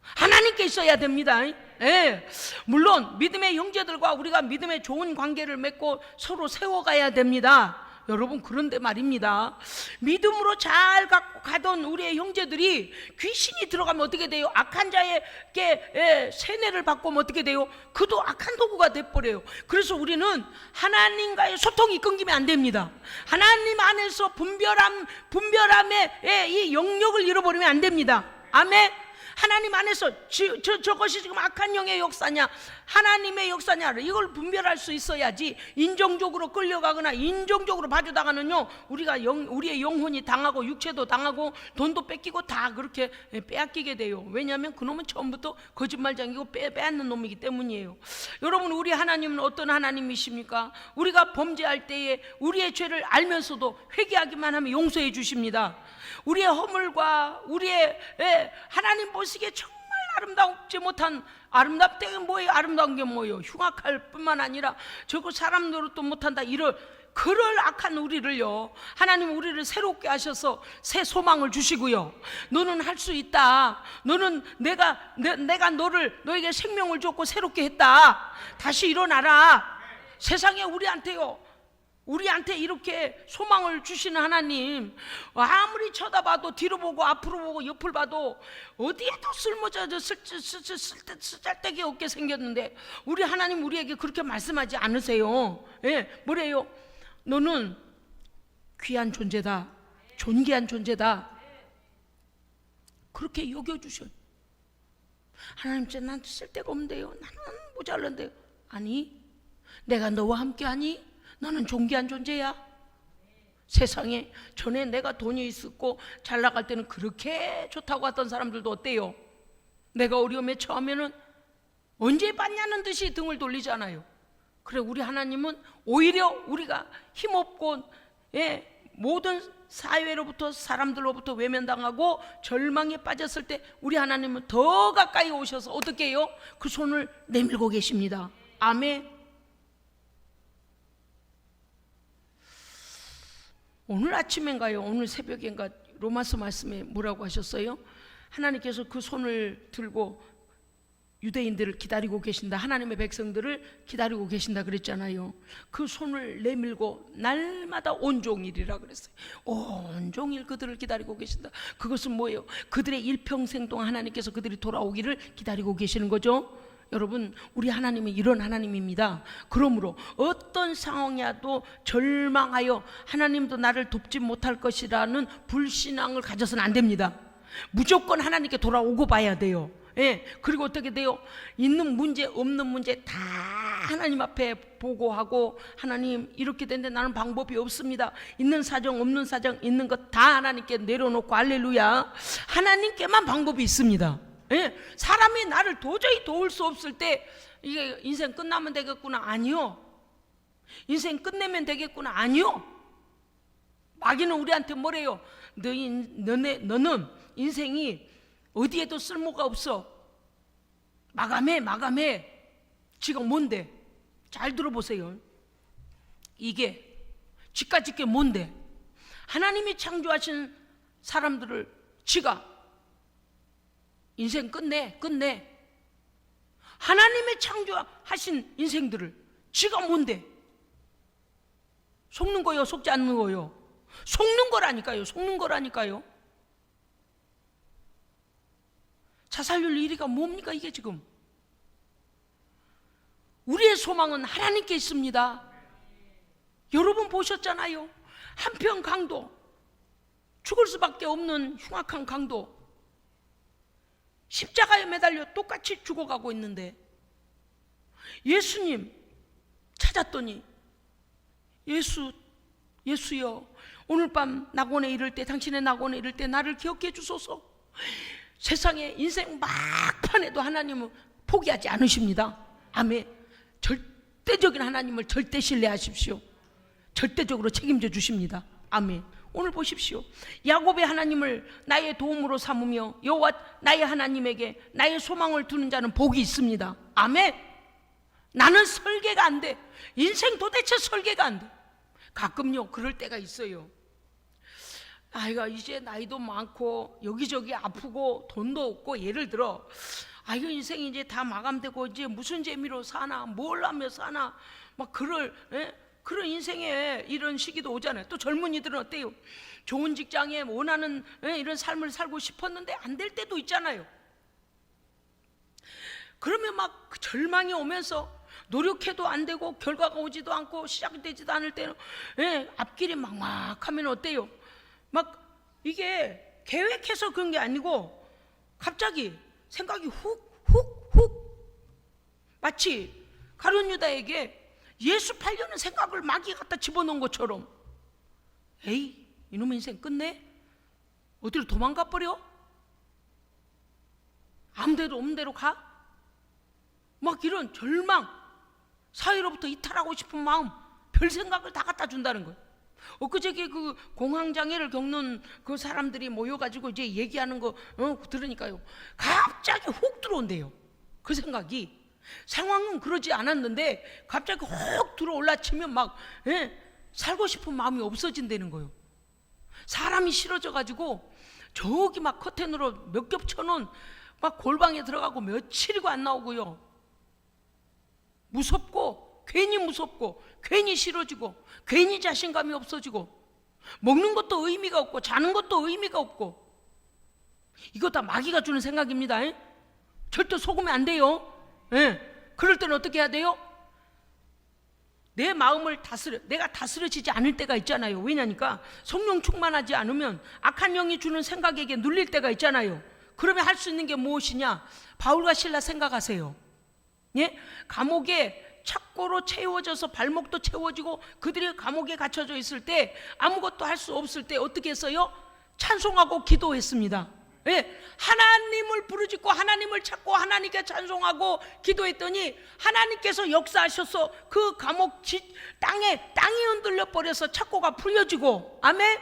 하나님께 있어야 됩니다. 예. 물론 믿음의 형제들과 우리가 믿음의 좋은 관계를 맺고 서로 세워가야 됩니다. 여러분, 그런데 말입니다, 믿음으로 잘 갖고 가던 우리의 형제들이 귀신이 들어가면 어떻게 돼요? 악한 자에게 세뇌를 받고 어떻게 돼요? 그도 악한 도구가 돼버려요. 그래서 우리는 하나님과의 소통이 끊기면 안 됩니다. 하나님 안에서 분별함의 이 영역을 잃어버리면 안 됩니다. 아멘. 하나님 안에서 저것이 지금 악한 영의 역사냐 하나님의 역사냐, 이걸 분별할 수 있어야지 인정적으로 끌려가거나 인정적으로 봐주다가는요, 우리의 영혼이 당하고 육체도 당하고 돈도 뺏기고 다 그렇게 빼앗기게 돼요. 왜냐하면 그놈은 처음부터 거짓말장이고 빼앗는 놈이기 때문이에요. 여러분, 우리 하나님은 어떤 하나님이십니까? 우리가 범죄할 때에 우리의 죄를 알면서도 회개하기만 하면 용서해 주십니다. 우리의 허물과 우리의 하나님 보시기에 정말 아름답지 못한, 아름답다가 뭐예요? 아름다운 게 뭐예요? 흉악할 뿐만 아니라 저거 사람 노릇도 못한다, 그럴 악한 우리를요, 하나님 우리를 새롭게 하셔서 새 소망을 주시고요, 너는 할 수 있다, 너는 내가 너에게 생명을 줬고 새롭게 했다, 다시 일어나라. 세상에 우리한테 이렇게 소망을 주시는 하나님, 아무리 쳐다봐도 뒤로 보고 앞으로 보고 옆을 봐도 어디에도 쓸데기 없게 생겼는데 우리 하나님 우리에게 그렇게 말씀하지 않으세요. 뭐래요? 너는 귀한 존재다, 존귀한 존재다, 그렇게 여겨주셔. 하나님, 난 쓸데가 없는데요, 나는 모자란데요. 아니, 내가 너와 함께하니 너는 존귀한 존재야. 세상에 전에 내가 돈이 있었고 잘 나갈 때는 그렇게 좋다고 했던 사람들도 어때요? 내가 어려움에 처하면은 언제 받냐는 듯이 등을 돌리잖아요. 그래, 우리 하나님은 오히려 우리가 힘없고 모든 사회로부터 사람들로부터 외면당하고 절망에 빠졌을 때 우리 하나님은 더 가까이 오셔서 어떻게 해요? 그 손을 내밀고 계십니다. 아멘. 오늘 아침인가요? 오늘 새벽인가 로마서 말씀에 뭐라고 하셨어요? 하나님께서 그 손을 들고 유대인들을 기다리고 계신다, 하나님의 백성들을 기다리고 계신다 그랬잖아요. 그 손을 내밀고 날마다 온종일이라 그랬어요. 온종일 그들을 기다리고 계신다. 그것은 뭐예요? 그들의 일평생 동안 하나님께서 그들이 돌아오기를 기다리고 계시는 거죠. 여러분, 우리 하나님은 이런 하나님입니다. 그러므로 어떤 상황이라도 절망하여 하나님도 나를 돕지 못할 것이라는 불신앙을 가져서는 안 됩니다. 무조건 하나님께 돌아오고 봐야 돼요. 그리고 어떻게 돼요? 있는 문제 없는 문제 다 하나님 앞에 보고하고, 하나님 이렇게 됐는데 나는 방법이 없습니다. 있는 사정 없는 사정 있는 것 다 하나님께 내려놓고, 할렐루야, 하나님께만 방법이 있습니다. 사람이 나를 도저히 도울 수 없을 때 이게 인생 끝나면 되겠구나, 아니요. 인생 끝내면 되겠구나, 아니요. 마귀는 우리한테 뭐래요? 너는 인생이 어디에도 쓸모가 없어. 마감해. 지금 뭔데? 잘 들어보세요. 이게 지가 게 뭔데? 하나님이 창조하신 사람들을 지가 인생 끝내. 하나님의 창조하신 인생들을 지가 뭔데? 속는 거요, 속지 않는 거요? 속는 거라니까요. 자살률 1위가 뭡니까 이게 지금? 우리의 소망은 하나님께 있습니다. 여러분 보셨잖아요. 한편 강도, 죽을 수밖에 없는 흉악한 강도, 십자가에 매달려 똑같이 죽어가고 있는데 예수님 찾았더니, 예수여, 오늘 밤 낙원에 이를 때, 당신의 낙원에 이를 때 나를 기억해 주소서. 세상에 인생 막판에도 하나님은 포기하지 않으십니다. 아멘. 절대적인 하나님을 절대 신뢰하십시오. 절대적으로 책임져 주십니다. 아멘. 오늘 보십시오. 야곱의 하나님을 나의 도움으로 삼으며 여호와 나의 하나님에게 나의 소망을 두는 자는 복이 있습니다. 아멘. 나는 설계가 안 돼. 인생 도대체 설계가 안 돼. 가끔요 그럴 때가 있어요. 아이가 이제 나이도 많고 여기저기 아프고 돈도 없고, 예를 들어 이거 인생이 이제 다 마감되고 이제 무슨 재미로 사나, 뭘 하며 사나, 막 그런 인생에 이런 시기도 오잖아요. 또 젊은이들은 어때요? 좋은 직장에 원하는 이런 삶을 살고 싶었는데 안 될 때도 있잖아요. 그러면 막 절망이 오면서 노력해도 안 되고 결과가 오지도 않고 시작되지도 않을 때는 앞길이 막막하면 어때요? 막 이게 계획해서 그런 게 아니고 갑자기 생각이 훅 마치 가룟 유다에게 예수 팔려는 생각을 마귀 갖다 집어넣은 것처럼, 에이 이놈의 인생 끝내? 어디로 도망가 버려? 아무데도 없는 대로 가? 막 이런 절망, 사회로부터 이탈하고 싶은 마음, 별 생각을 다 갖다 준다는 거예요. 엊그저께 그 공황장애를 겪는 그 사람들이 모여가지고 이제 얘기하는 거 들으니까요, 갑자기 훅 들어온대요. 그 생각이. 상황은 그러지 않았는데 갑자기 훅 들어올라 치면 막 살고 싶은 마음이 없어진다는 거예요. 사람이 싫어져가지고 저기 막 커튼으로 몇 겹 쳐놓은 막 골방에 들어가고 며칠이고 안 나오고요. 무섭고 괜히 무섭고 괜히 싫어지고 괜히 자신감이 없어지고, 먹는 것도 의미가 없고 자는 것도 의미가 없고, 이거 다 마귀가 주는 생각입니다. 절대 속으면 안 돼요. 그럴 때는 어떻게 해야 돼요? 내 마음을 내가 다스려지지 않을 때가 있잖아요. 왜냐니까 성령 충만하지 않으면 악한 영이 주는 생각에게 눌릴 때가 있잖아요. 그러면 할 수 있는 게 무엇이냐? 바울과 실라 생각하세요. 감옥에 착고로 채워져서 발목도 채워지고 그들이 감옥에 갇혀져 있을 때, 아무것도 할 수 없을 때 어떻게 했어요? 찬송하고 기도했습니다. 하나님을 부르짖고 하나님을 찾고 하나님께 찬송하고 기도했더니 하나님께서 역사하셔서 그 감옥 땅이 흔들려 버려서 착고가 풀려지고, 아멘.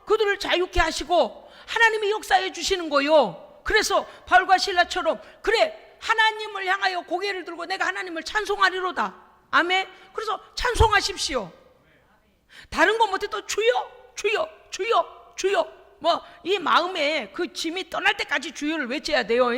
그들을 자유케 하시고 하나님이 역사해 주시는 거요. 그래서 바울과 실라처럼, 그래 하나님을 향하여 고개를 들고 내가 하나님을 찬송하리로다. 아멘. 그래서 찬송하십시오. 다른 거 못해도 주여 주여 주여 주여, 뭐 이 마음에 그 짐이 떠날 때까지 주여를 외쳐야 돼요.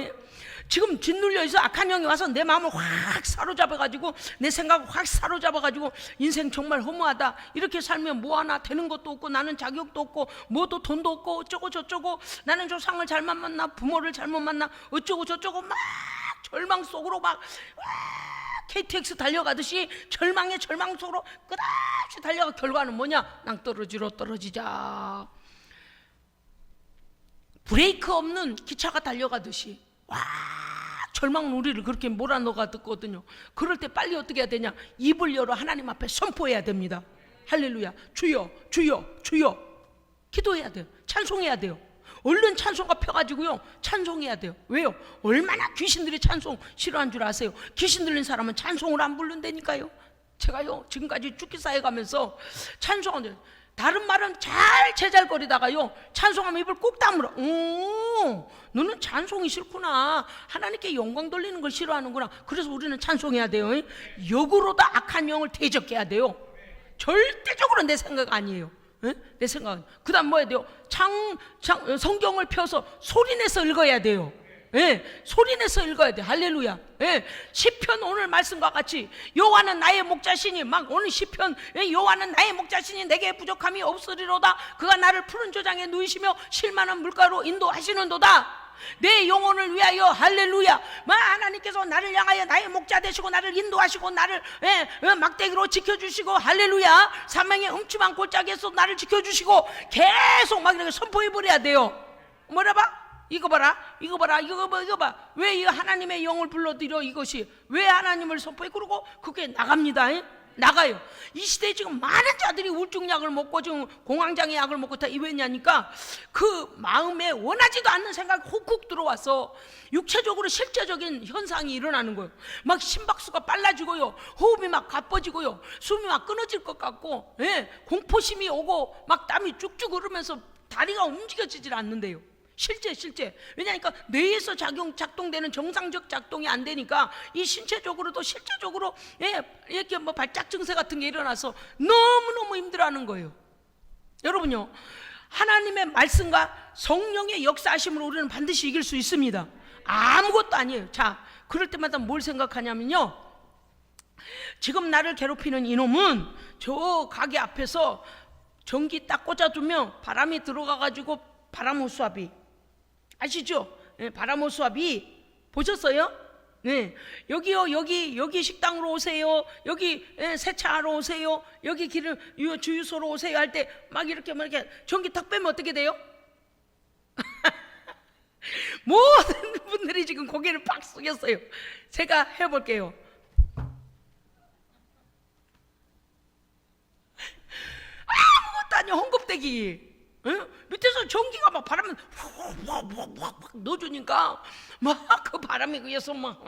지금 짓눌려 있어 악한 영이 와서 내 마음을 확 사로잡아가지고 내 생각을 확 사로잡아가지고 인생 정말 허무하다, 이렇게 살면 뭐하나, 되는 것도 없고 나는 자격도 없고 뭐도 돈도 없고 어쩌고 저쩌고, 나는 조상을 잘못 만나 부모를 잘못 만나 어쩌고 저쩌고, 막 절망 속으로 막 KTX 달려가듯이 절망의 절망 속으로 끝없이 달려가 결과는 뭐냐? 낭떠러지로 떨어지자. 브레이크 없는 기차가 달려가듯이 절망 우리를 그렇게 몰아넣어가 듣거든요. 그럴 때 빨리 어떻게 해야 되냐? 입을 열어 하나님 앞에 선포해야 됩니다. 할렐루야. 주여 주여 주여. 기도해야 돼요. 찬송해야 돼요. 얼른 찬송가 펴가지고요 찬송해야 돼요. 왜요? 얼마나 귀신들이 찬송 싫어한 줄 아세요? 귀신 들린 사람은 찬송을 안 부른다니까요. 제가요 지금까지 죽기사에 가면서 찬송하는데, 다른 말은 잘 제잘거리다가요 찬송하면 입을 꾹 다물어. 너는 찬송이 싫구나, 하나님께 영광 돌리는 걸 싫어하는구나. 그래서 우리는 찬송해야 돼요. 역으로다 악한 영을 대적해야 돼요. 절대적으로 내 생각 아니에요. 내 생각은. 그 다음 뭐 해야 돼요? 성경을 펴서 소리내서 읽어야 돼요. 소리내서 읽어야 돼. 할렐루야. 시편 오늘 말씀과 같이 여호와는 나의 목자시니, 막 오늘 시편 여호와는 나의 목자시니 내게 부족함이 없으리로다. 그가 나를 푸른 조장에 누이시며 실만한 물가로 인도하시는도다. 내 영혼을 위하여. 할렐루야. 하나님께서 나를 향하여 나의 목자 되시고 나를 인도하시고 나를 막대기로 지켜주시고, 할렐루야. 사망의 음침한 골짜기에서 나를 지켜주시고, 계속 막 이렇게 선포해버려야 돼요. 뭐라 봐? 이거 봐라, 이거 봐라, 이거 봐. 왜 이 하나님의 영을 불러들여? 이것이 왜 하나님을 선포해? 그러고 그게 나갑니다. 나가요. 이 시대에 지금 많은 자들이 우울증약을 먹고 지금 공황장애 약을 먹고 다 이랬냐니까, 그 마음에 원하지도 않는 생각이 훅훅 들어와서 육체적으로 실제적인 현상이 일어나는 거예요. 막 심박수가 빨라지고요, 호흡이 막 가빠지고요, 숨이 막 끊어질 것 같고, 공포심이 오고 막 땀이 쭉쭉 흐르면서 다리가 움직여지질 않는데요. 실제. 왜냐니까 뇌에서 작동되는 정상적 작동이 안 되니까 이 신체적으로도 실제적으로 이렇게 뭐 발작 증세 같은 게 일어나서 너무너무 힘들어하는 거예요. 여러분요, 하나님의 말씀과 성령의 역사하심으로 우리는 반드시 이길 수 있습니다. 아무것도 아니에요. 자, 그럴 때마다 뭘 생각하냐면요, 지금 나를 괴롭히는 이놈은 저 가게 앞에서 전기 딱 꽂아두면 바람이 들어가가지고 바람 호수압이, 아시죠? 바람 호수압이 보셨어요? 네, 여기요, 여기 식당으로 오세요. 여기 세차하러 오세요. 여기 주유소로 오세요 할 때 막 이렇게 전기 탁 빼면 어떻게 돼요? 모든 분들이 지금 고개를 팍 숙였어요. 제가 해볼게요. 아무것도 아니야, 헝겊대기. 밑에서 전기가 막 바람을 확 넣어주니까 막 그 바람에 의해서 막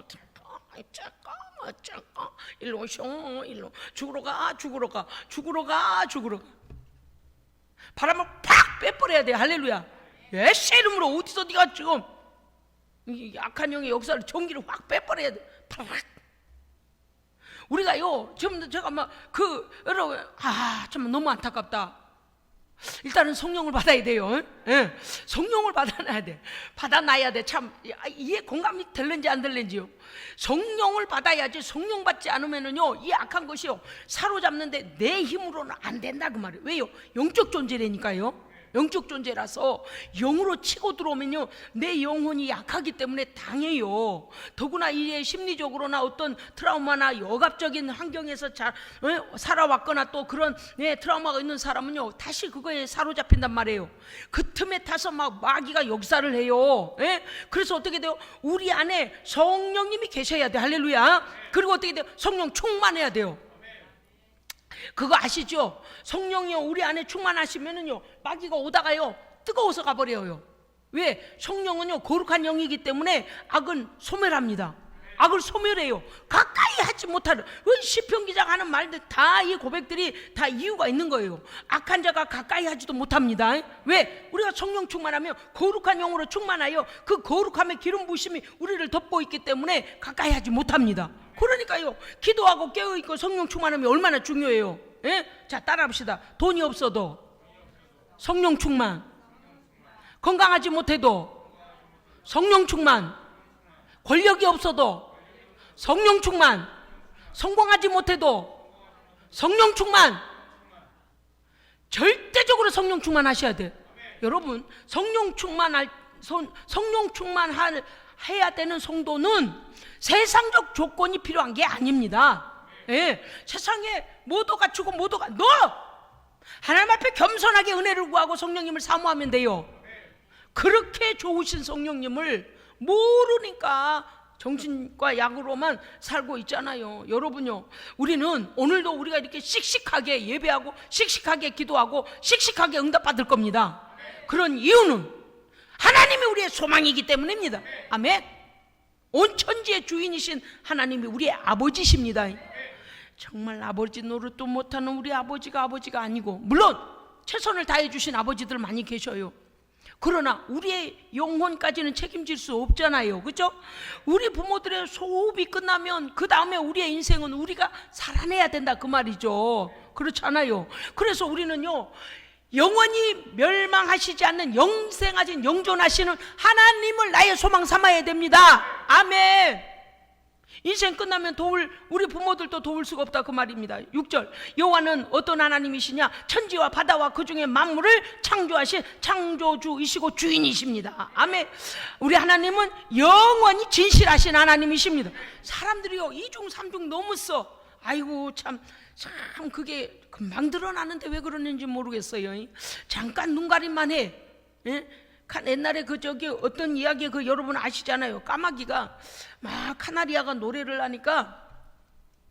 일로 오쇼, 일로 죽으러 가. 바람을 팍 빼버려야 돼. 할렐루야. 예수 이름으로 어디서 네가 지금 이 악한 영의 역사를 전기를 확 빼버려야 돼. 팍. 우리가요, 지금 제가 여러분, 참 너무 안타깝다. 일단은 성령을 받아야 돼요. 성령을 받아놔야 돼. 받아놔야 돼. 참 이해 공감이 될는지 안 될는지요. 성령을 받아야지. 성령 받지 않으면은요, 이 악한 것이요 사로잡는데 내 힘으로는 안 된다 그 말이에요. 왜요? 영적 존재라니까요. 영적 존재라서 영으로 치고 들어오면요, 내 영혼이 약하기 때문에 당해요. 더구나 이제 심리적으로나 어떤 트라우마나 억압적인 환경에서 살아왔거나 또 그런 트라우마가 있는 사람은요, 다시 그거에 사로잡힌단 말이에요. 그 틈에 타서 막 마귀가 역사를 해요. 그래서 어떻게 돼요? 우리 안에 성령님이 계셔야 돼. 할렐루야. 그리고 어떻게 돼요? 성령 충만해야 돼요. 그거 아시죠? 성령이요 우리 안에 충만하시면은요, 마귀가 오다가요 뜨거워서 가버려요. 왜? 성령은요 거룩한 영이기 때문에 악은 소멸합니다. 악을 소멸해요. 가까이 하지 못하는, 시편 기자가 하는 말들 다, 이 고백들이 다 이유가 있는 거예요. 악한 자가 가까이 하지도 못합니다. 왜? 우리가 성령 충만하면 거룩한 영으로 충만하여 그 거룩함의 기름 부심이 우리를 덮고 있기 때문에 가까이 하지 못합니다. 그러니까요, 기도하고 깨어있고 성령 충만하면 얼마나 중요해요. 자, 따라합시다. 돈이 없어도 성령 충만, 건강하지 못해도 성령 충만, 권력이 없어도 성령 충만, 성공하지 못해도 성령 충만, 절대적으로 성령 충만하셔야 돼. 여러분, 성령 충만해야 되는 성도는 세상적 조건이 필요한 게 아닙니다. 세상에 모두 갖추고 모두가, 너 하나님 앞에 겸손하게 은혜를 구하고 성령님을 사모하면 돼요. 그렇게 좋으신 성령님을 모르니까 정신과 약으로만 살고 있잖아요. 여러분요, 우리는 오늘도 우리가 이렇게 씩씩하게 예배하고 씩씩하게 기도하고 씩씩하게 응답받을 겁니다. 그런 이유는 하나님이 우리의 소망이기 때문입니다. 아멘. 온 천지의 주인이신 하나님이 우리의 아버지십니다. 정말 아버지 노릇도 못하는 우리 아버지가 아니고, 물론 최선을 다해 주신 아버지들 많이 계셔요. 그러나 우리의 영혼까지는 책임질 수 없잖아요. 그렇죠? 우리 부모들의 소흡이 끝나면 그 다음에 우리의 인생은 우리가 살아내야 된다 그 말이죠. 그렇잖아요. 그래서 우리는요, 영원히 멸망하시지 않는 영생하신 영존하시는 하나님을 나의 소망 삼아야 됩니다. 아멘. 인생 끝나면 우리 부모들도 도울 수가 없다 그 말입니다. 6절, 여호와는 어떤 하나님이시냐? 천지와 바다와 그 중에 만물을 창조하신 창조주이시고 주인이십니다. 아멘. 우리 하나님은 영원히 진실하신 하나님이십니다. 사람들이요 2중 3중 너무 써. 아이고 참 그게 금방 드러나는데 왜 그러는지 모르겠어요. 잠깐 눈가림만 해. 옛날에 어떤 이야기 여러분 아시잖아요. 까마귀가 막 카나리아가 노래를 하니까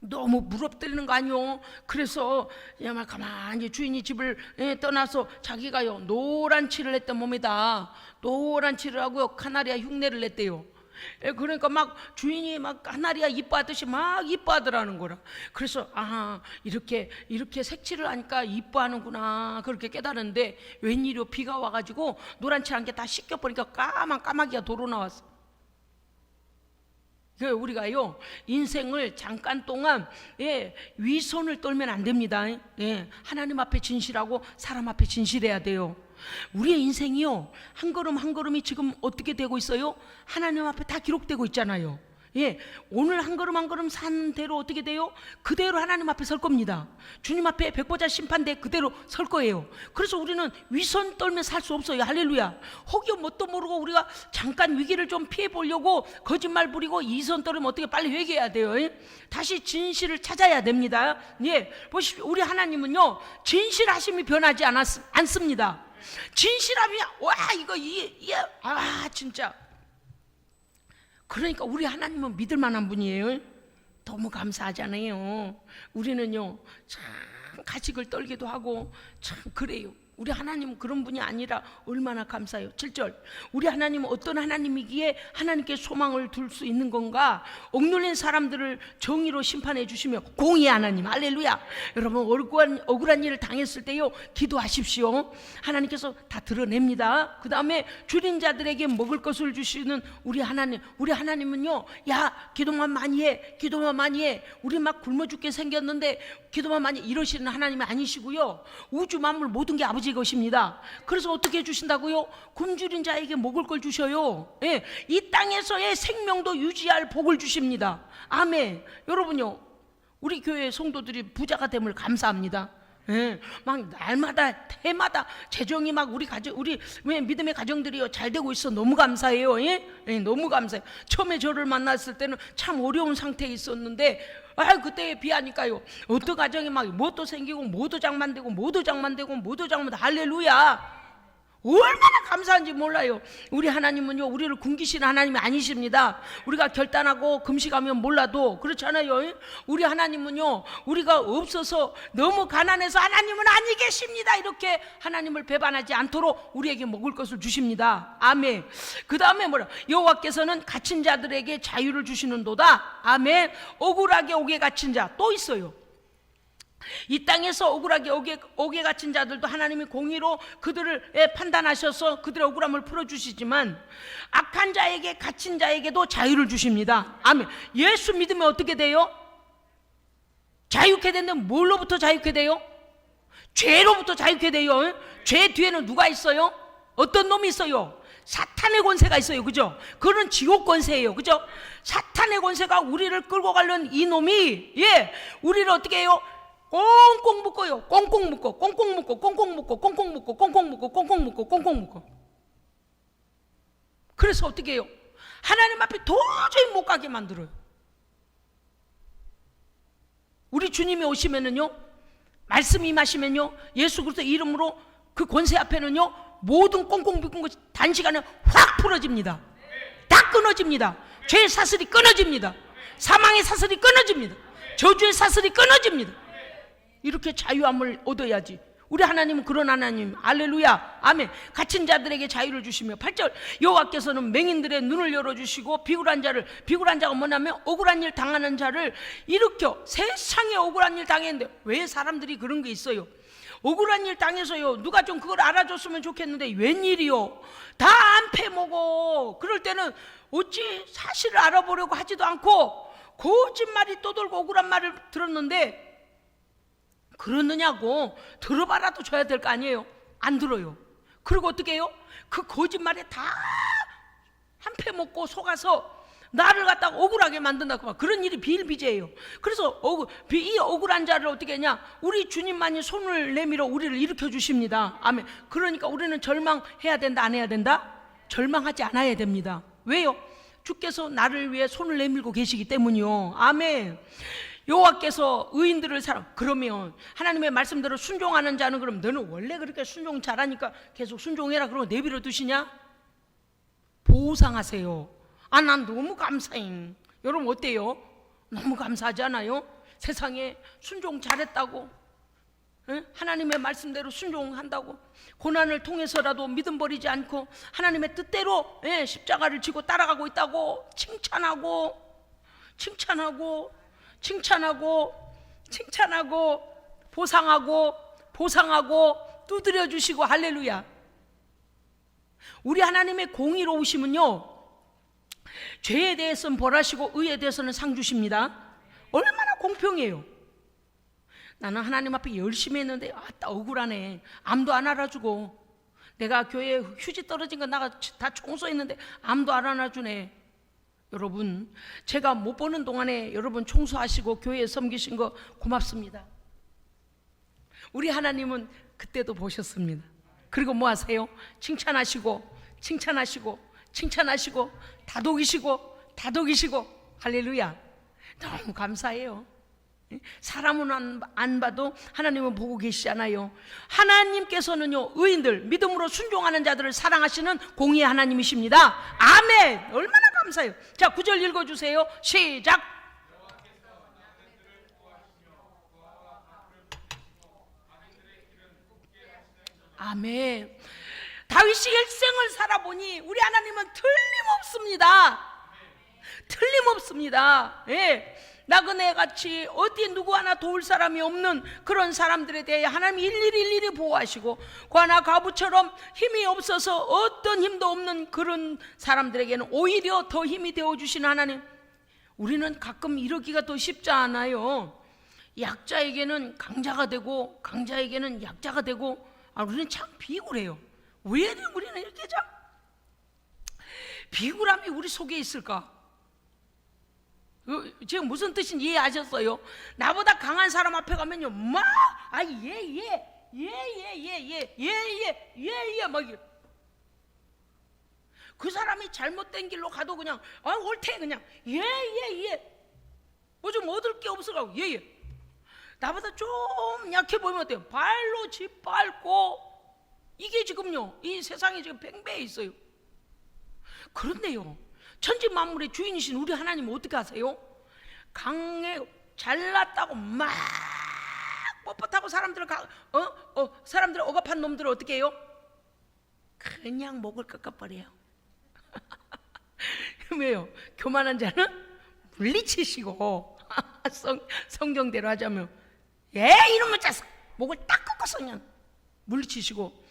너무 무럽뜨리는 거 아니요. 그래서 그냥 가만히 주인이 집을 떠나서 자기가요 노란 칠을 했던 몸에다 노란 칠을 하고 카나리아 흉내를 냈대요. 그러니까 막 주인이 막 하나리아 이뻐하듯이 막 이뻐하더라는 거라. 그래서 이렇게 색칠을 하니까 이뻐하는구나 그렇게 깨달았는데, 웬일이요, 비가 와가지고 노란칠한 게 다 씻겨버리니까 까마귀가 도로 나왔어. 우리가요 인생을 잠깐 동안 위선을 떨면 안 됩니다. 하나님 앞에 진실하고 사람 앞에 진실해야 돼요. 우리의 인생이요 한 걸음 한 걸음이 지금 어떻게 되고 있어요? 하나님 앞에 다 기록되고 있잖아요. 오늘 한 걸음 한 걸음 산 대로 어떻게 돼요? 그대로 하나님 앞에 설 겁니다. 주님 앞에 백보자 심판대 그대로 설 거예요. 그래서 우리는 위선 떨면 살 수 없어요. 할렐루야. 혹여 뭣도 모르고 우리가 잠깐 위기를 좀 피해 보려고 거짓말 부리고 이선 떨으면 어떻게 빨리 회개해야 돼요. 다시 진실을 찾아야 됩니다. 보십시오. 우리 하나님은요 진실하심이 변하지 않습니다. 진실함이 진짜. 그러니까 우리 하나님은 믿을 만한 분이에요. 너무 감사하잖아요. 우리는요 참 가식을 떨기도 하고 참 그래요. 우리 하나님은 그런 분이 아니라 얼마나 감사해요. 7절, 우리 하나님은 어떤 하나님이기에 하나님께 소망을 둘 수 있는 건가? 억눌린 사람들을 정의로 심판해 주시며 공의의 하나님. 할렐루야. 여러분 억울한 일을 당했을 때요 기도하십시오. 하나님께서 다 드러냅니다. 그 다음에 줄인 자들에게 먹을 것을 주시는 우리 하나님은요, 야 기도만 많이 해 우리 막 굶어 죽게 생겼는데 기도만 많이 이러시는 하나님이 아니시고요, 우주 만물 모든 게 아버지 것입니다. 그래서 어떻게 해주신다고요? 굶주린 자에게 먹을 걸 주셔요. 이 땅에서의 생명도 유지할 복을 주십니다. 아멘. 여러분요 우리 교회 성도들이 부자가 됨을 감사합니다. 막 날마다 해마다 재정이 막 우리 믿음의 가정들이요 잘 되고 있어. 너무 감사해요. 너무 감사해요. 처음에 저를 만났을 때는 참 어려운 상태에 있었는데 그때에 비하니까요 어떤 가정이 막 뭐도 생기고 뭐도 장만되고 할렐루야. 얼마나 감사한지 몰라요. 우리 하나님은요 우리를 굶기시는 하나님이 아니십니다. 우리가 결단하고 금식하면 몰라도 그렇잖아요. 우리 하나님은요 우리가 없어서 너무 가난해서 하나님은 아니 계십니다 이렇게 하나님을 배반하지 않도록 우리에게 먹을 것을 주십니다. 아멘. 그 다음에 여호와께서는 갇힌 자들에게 자유를 주시는도다. 아멘. 억울하게 옥에 갇힌 자 또 있어요. 이 땅에서 억울하게 옥에 갇힌 자들도 하나님이 공의로 그들을 판단하셔서 그들의 억울함을 풀어주시지만, 악한 자에게 갇힌 자에게도 자유를 주십니다. 아멘. 예수 믿으면 어떻게 돼요? 자유케 되는데 뭘로부터 자유케 돼요? 죄로부터 자유케 돼요. 죄 뒤에는 누가 있어요? 어떤 놈이 있어요? 사탄의 권세가 있어요. 그죠? 그건 지옥 권세예요. 그죠? 사탄의 권세가 우리를 끌고 가려는 이 놈이 우리를 어떻게 해요? 꽁꽁 묶어요. 꽁꽁 묶어. 그래서 어떻게 해요? 하나님 앞에 도저히 못 가게 만들어요. 우리 주님이 오시면은요, 말씀이 임하시면요, 예수 그리스도 이름으로 그 권세 앞에는요 모든 꽁꽁 묶은 것이 단시간에 확 풀어집니다. 다 끊어집니다. 죄의 사슬이 끊어집니다. 사망의 사슬이 끊어집니다. 저주의 사슬이 끊어집니다. 이렇게 자유함을 얻어야지. 우리 하나님은 그런 하나님. 할렐루야. 아멘. 갇힌 자들에게 자유를 주시며 8절, 여호와께서는 맹인들의 눈을 열어주시고 비굴한 자가 뭐냐면 억울한 일 당하는 자를 일으켜. 세상에 억울한 일 당했는데 왜 사람들이 그런 게 있어요? 억울한 일 당해서요 누가 좀 그걸 알아줬으면 좋겠는데 웬일이요? 다 안 패먹어. 그럴 때는 어찌 사실을 알아보려고 하지도 않고 거짓말이 떠돌고 억울한 말을 들었는데 그러느냐고 들어봐라도 줘야 될 거 아니에요? 안 들어요. 그리고 어떻게 해요? 그 거짓말에 다 한 패 먹고 속아서 나를 갖다가 억울하게 만든다고. 그런 일이 비일비재해요. 그래서 이 억울한 자를 어떻게 했냐? 우리 주님만이 손을 내밀어 우리를 일으켜 주십니다. 아멘. 그러니까 우리는 절망해야 된다, 안 해야 된다? 절망하지 않아야 됩니다. 왜요? 주께서 나를 위해 손을 내밀고 계시기 때문이요. 아멘. 여호와께서 의인들을 그러면 하나님의 말씀대로 순종하는 자는, 그럼 너는 원래 그렇게 순종 잘하니까 계속 순종해라 그러고 내버려 두시냐? 보상하세요. 난 너무 감사해. 여러분 어때요? 너무 감사하지 않아요? 세상에 순종 잘했다고 하나님의 말씀대로 순종한다고, 고난을 통해서라도 믿음 버리지 않고 하나님의 뜻대로 십자가를 지고 따라가고 있다고 칭찬하고 보상하고 두드려 주시고. 할렐루야. 우리 하나님의 공의로우심은요, 죄에 대해서는 벌하시고 의에 대해서는 상 주십니다. 얼마나 공평해요. 나는 하나님 앞에 열심히 했는데 억울하네. 아무도 안 알아주고, 내가 교회에 휴지 떨어진 거 나가 다 청소했는데 아무도 안 알아주네. 여러분, 제가 못 보는 동안에 여러분 청소하시고 교회에 섬기신 거 고맙습니다. 우리 하나님은 그때도 보셨습니다. 그리고 뭐 하세요? 칭찬하시고 다독이시고. 할렐루야. 너무 감사해요. 사람은 안 봐도 하나님은 보고 계시잖아요. 하나님께서는요, 의인들, 믿음으로 순종하는 자들을 사랑하시는 공의의 하나님이십니다. 아멘. 얼마나 감사해요. 자, 9절 읽어주세요. 시작. 아멘. 다윗이 일생을 살아보니 우리 하나님은 틀림없습니다. 나그네같이 어디 누구 하나 도울 사람이 없는 그런 사람들에 대해 하나님이 일일이 보호하시고, 과나 과부처럼 힘이 없어서 어떤 힘도 없는 그런 사람들에게는 오히려 더 힘이 되어주시는 하나님. 우리는 가끔 이러기가 더 쉽지 않아요. 약자에게는 강자가 되고 강자에게는 약자가 되고, 우리는 참 비굴해요. 왜 우리는 이렇게 참 비굴함이 우리 속에 있을까? 지금 무슨 뜻인지 이해하셨어요? 나보다 강한 사람 앞에 가면요, 막 막 그 사람이 잘못된 길로 가도 그냥 옳대, 그냥 뭐 좀 얻을 게 없어가고 나보다 좀 약해 보이면 어때요? 발로 짓밟고. 이게 지금요, 이 세상에 지금 팽배해 있어요. 그런데요, 천지 만물의 주인이신 우리 하나님은 어떻게 하세요? 강에 잘났다고 막 뻣뻣하고 사람들 억압한 놈들을 어떻게 해요? 그냥 목을 꺾어버려요. 왜요? 교만한 자는 물리치시고, 성경대로 하자면 이놈의 자식, 목을 딱 꺾어서 그냥 물리치시고,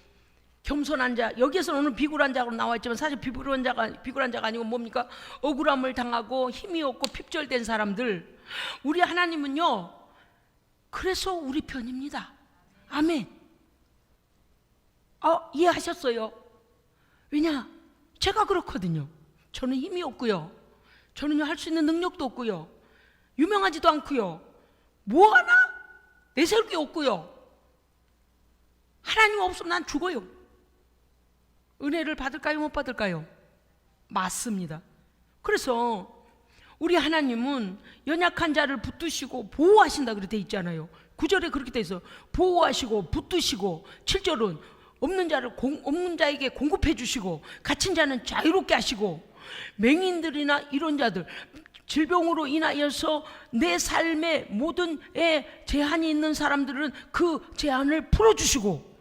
겸손한 자, 여기에서는 오늘 비굴한 자로 나와 있지만 사실 비굴한 자가 아니고 뭡니까? 억울함을 당하고 힘이 없고 핍절된 사람들. 우리 하나님은요, 그래서 우리 편입니다. 아멘. 이해하셨어요? 왜냐? 제가 그렇거든요. 저는 힘이 없고요, 저는 할 수 있는 능력도 없고요, 유명하지도 않고요, 뭐 하나 내세울 게 없고요. 하나님 없으면 난 죽어요. 은혜를 받을까요, 못 받을까요? 맞습니다. 그래서 우리 하나님은 연약한 자를 붙드시고 보호하신다 그렇게 돼 있잖아요. 9절에 그렇게 돼 있어요. 보호하시고 붙드시고, 7절은 없는 자에게 공급해 주시고, 갇힌 자는 자유롭게 하시고, 맹인들이나 이런 자들, 질병으로 인하여서 내 삶에 모든 제한이 있는 사람들은 그 제한을 풀어주시고,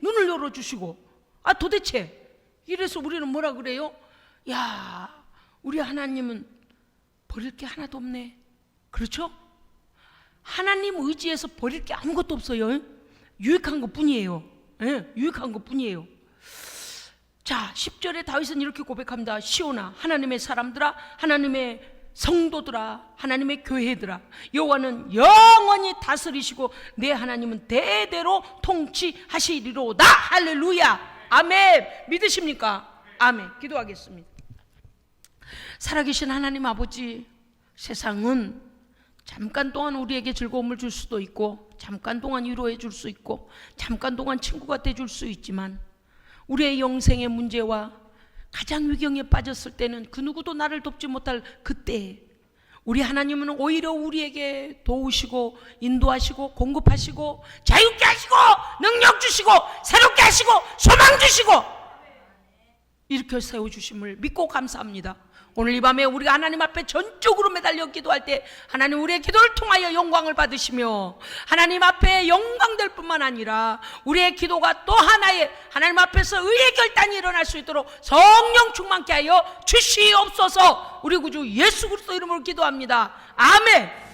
눈을 열어주시고. 도대체 이래서 우리는 뭐라 그래요? 야, 우리 하나님은 버릴 게 하나도 없네. 그렇죠? 하나님 의지에서 버릴 게 아무것도 없어요. 유익한 것뿐이에요. 유익한 것뿐이에요. 자, 10절에 다윗은 이렇게 고백합니다. 시온아, 하나님의 사람들아, 하나님의 성도들아, 하나님의 교회들아, 여호와는 영원히 다스리시고 내 하나님은 대대로 통치하시리로다. 할렐루야. 아멘. 믿으십니까? 아멘. 기도하겠습니다. 살아계신 하나님 아버지, 세상은 잠깐 동안 우리에게 즐거움을 줄 수도 있고, 잠깐 동안 위로해 줄 수 있고, 잠깐 동안 친구가 돼 줄 수 있지만, 우리의 영생의 문제와 가장 위경에 빠졌을 때는 그 누구도 나를 돕지 못할 그때, 우리 하나님은 오히려 우리에게 도우시고 인도하시고 공급하시고 자유케 하시고 능력 주시고 새롭게 하시고 소망 주시고 이렇게 세워주심을 믿고 감사합니다. 오늘 이 밤에 우리가 하나님 앞에 전적으로 매달려 기도할 때 하나님 우리의 기도를 통하여 영광을 받으시며 하나님 앞에 영광될 뿐만 아니라 우리의 기도가 또 하나의 하나님 앞에서 의의 결단이 일어날 수 있도록 성령 충만케 하여 주시옵소서. 우리 구주 예수 그리스도 이름으로 기도합니다. 아멘.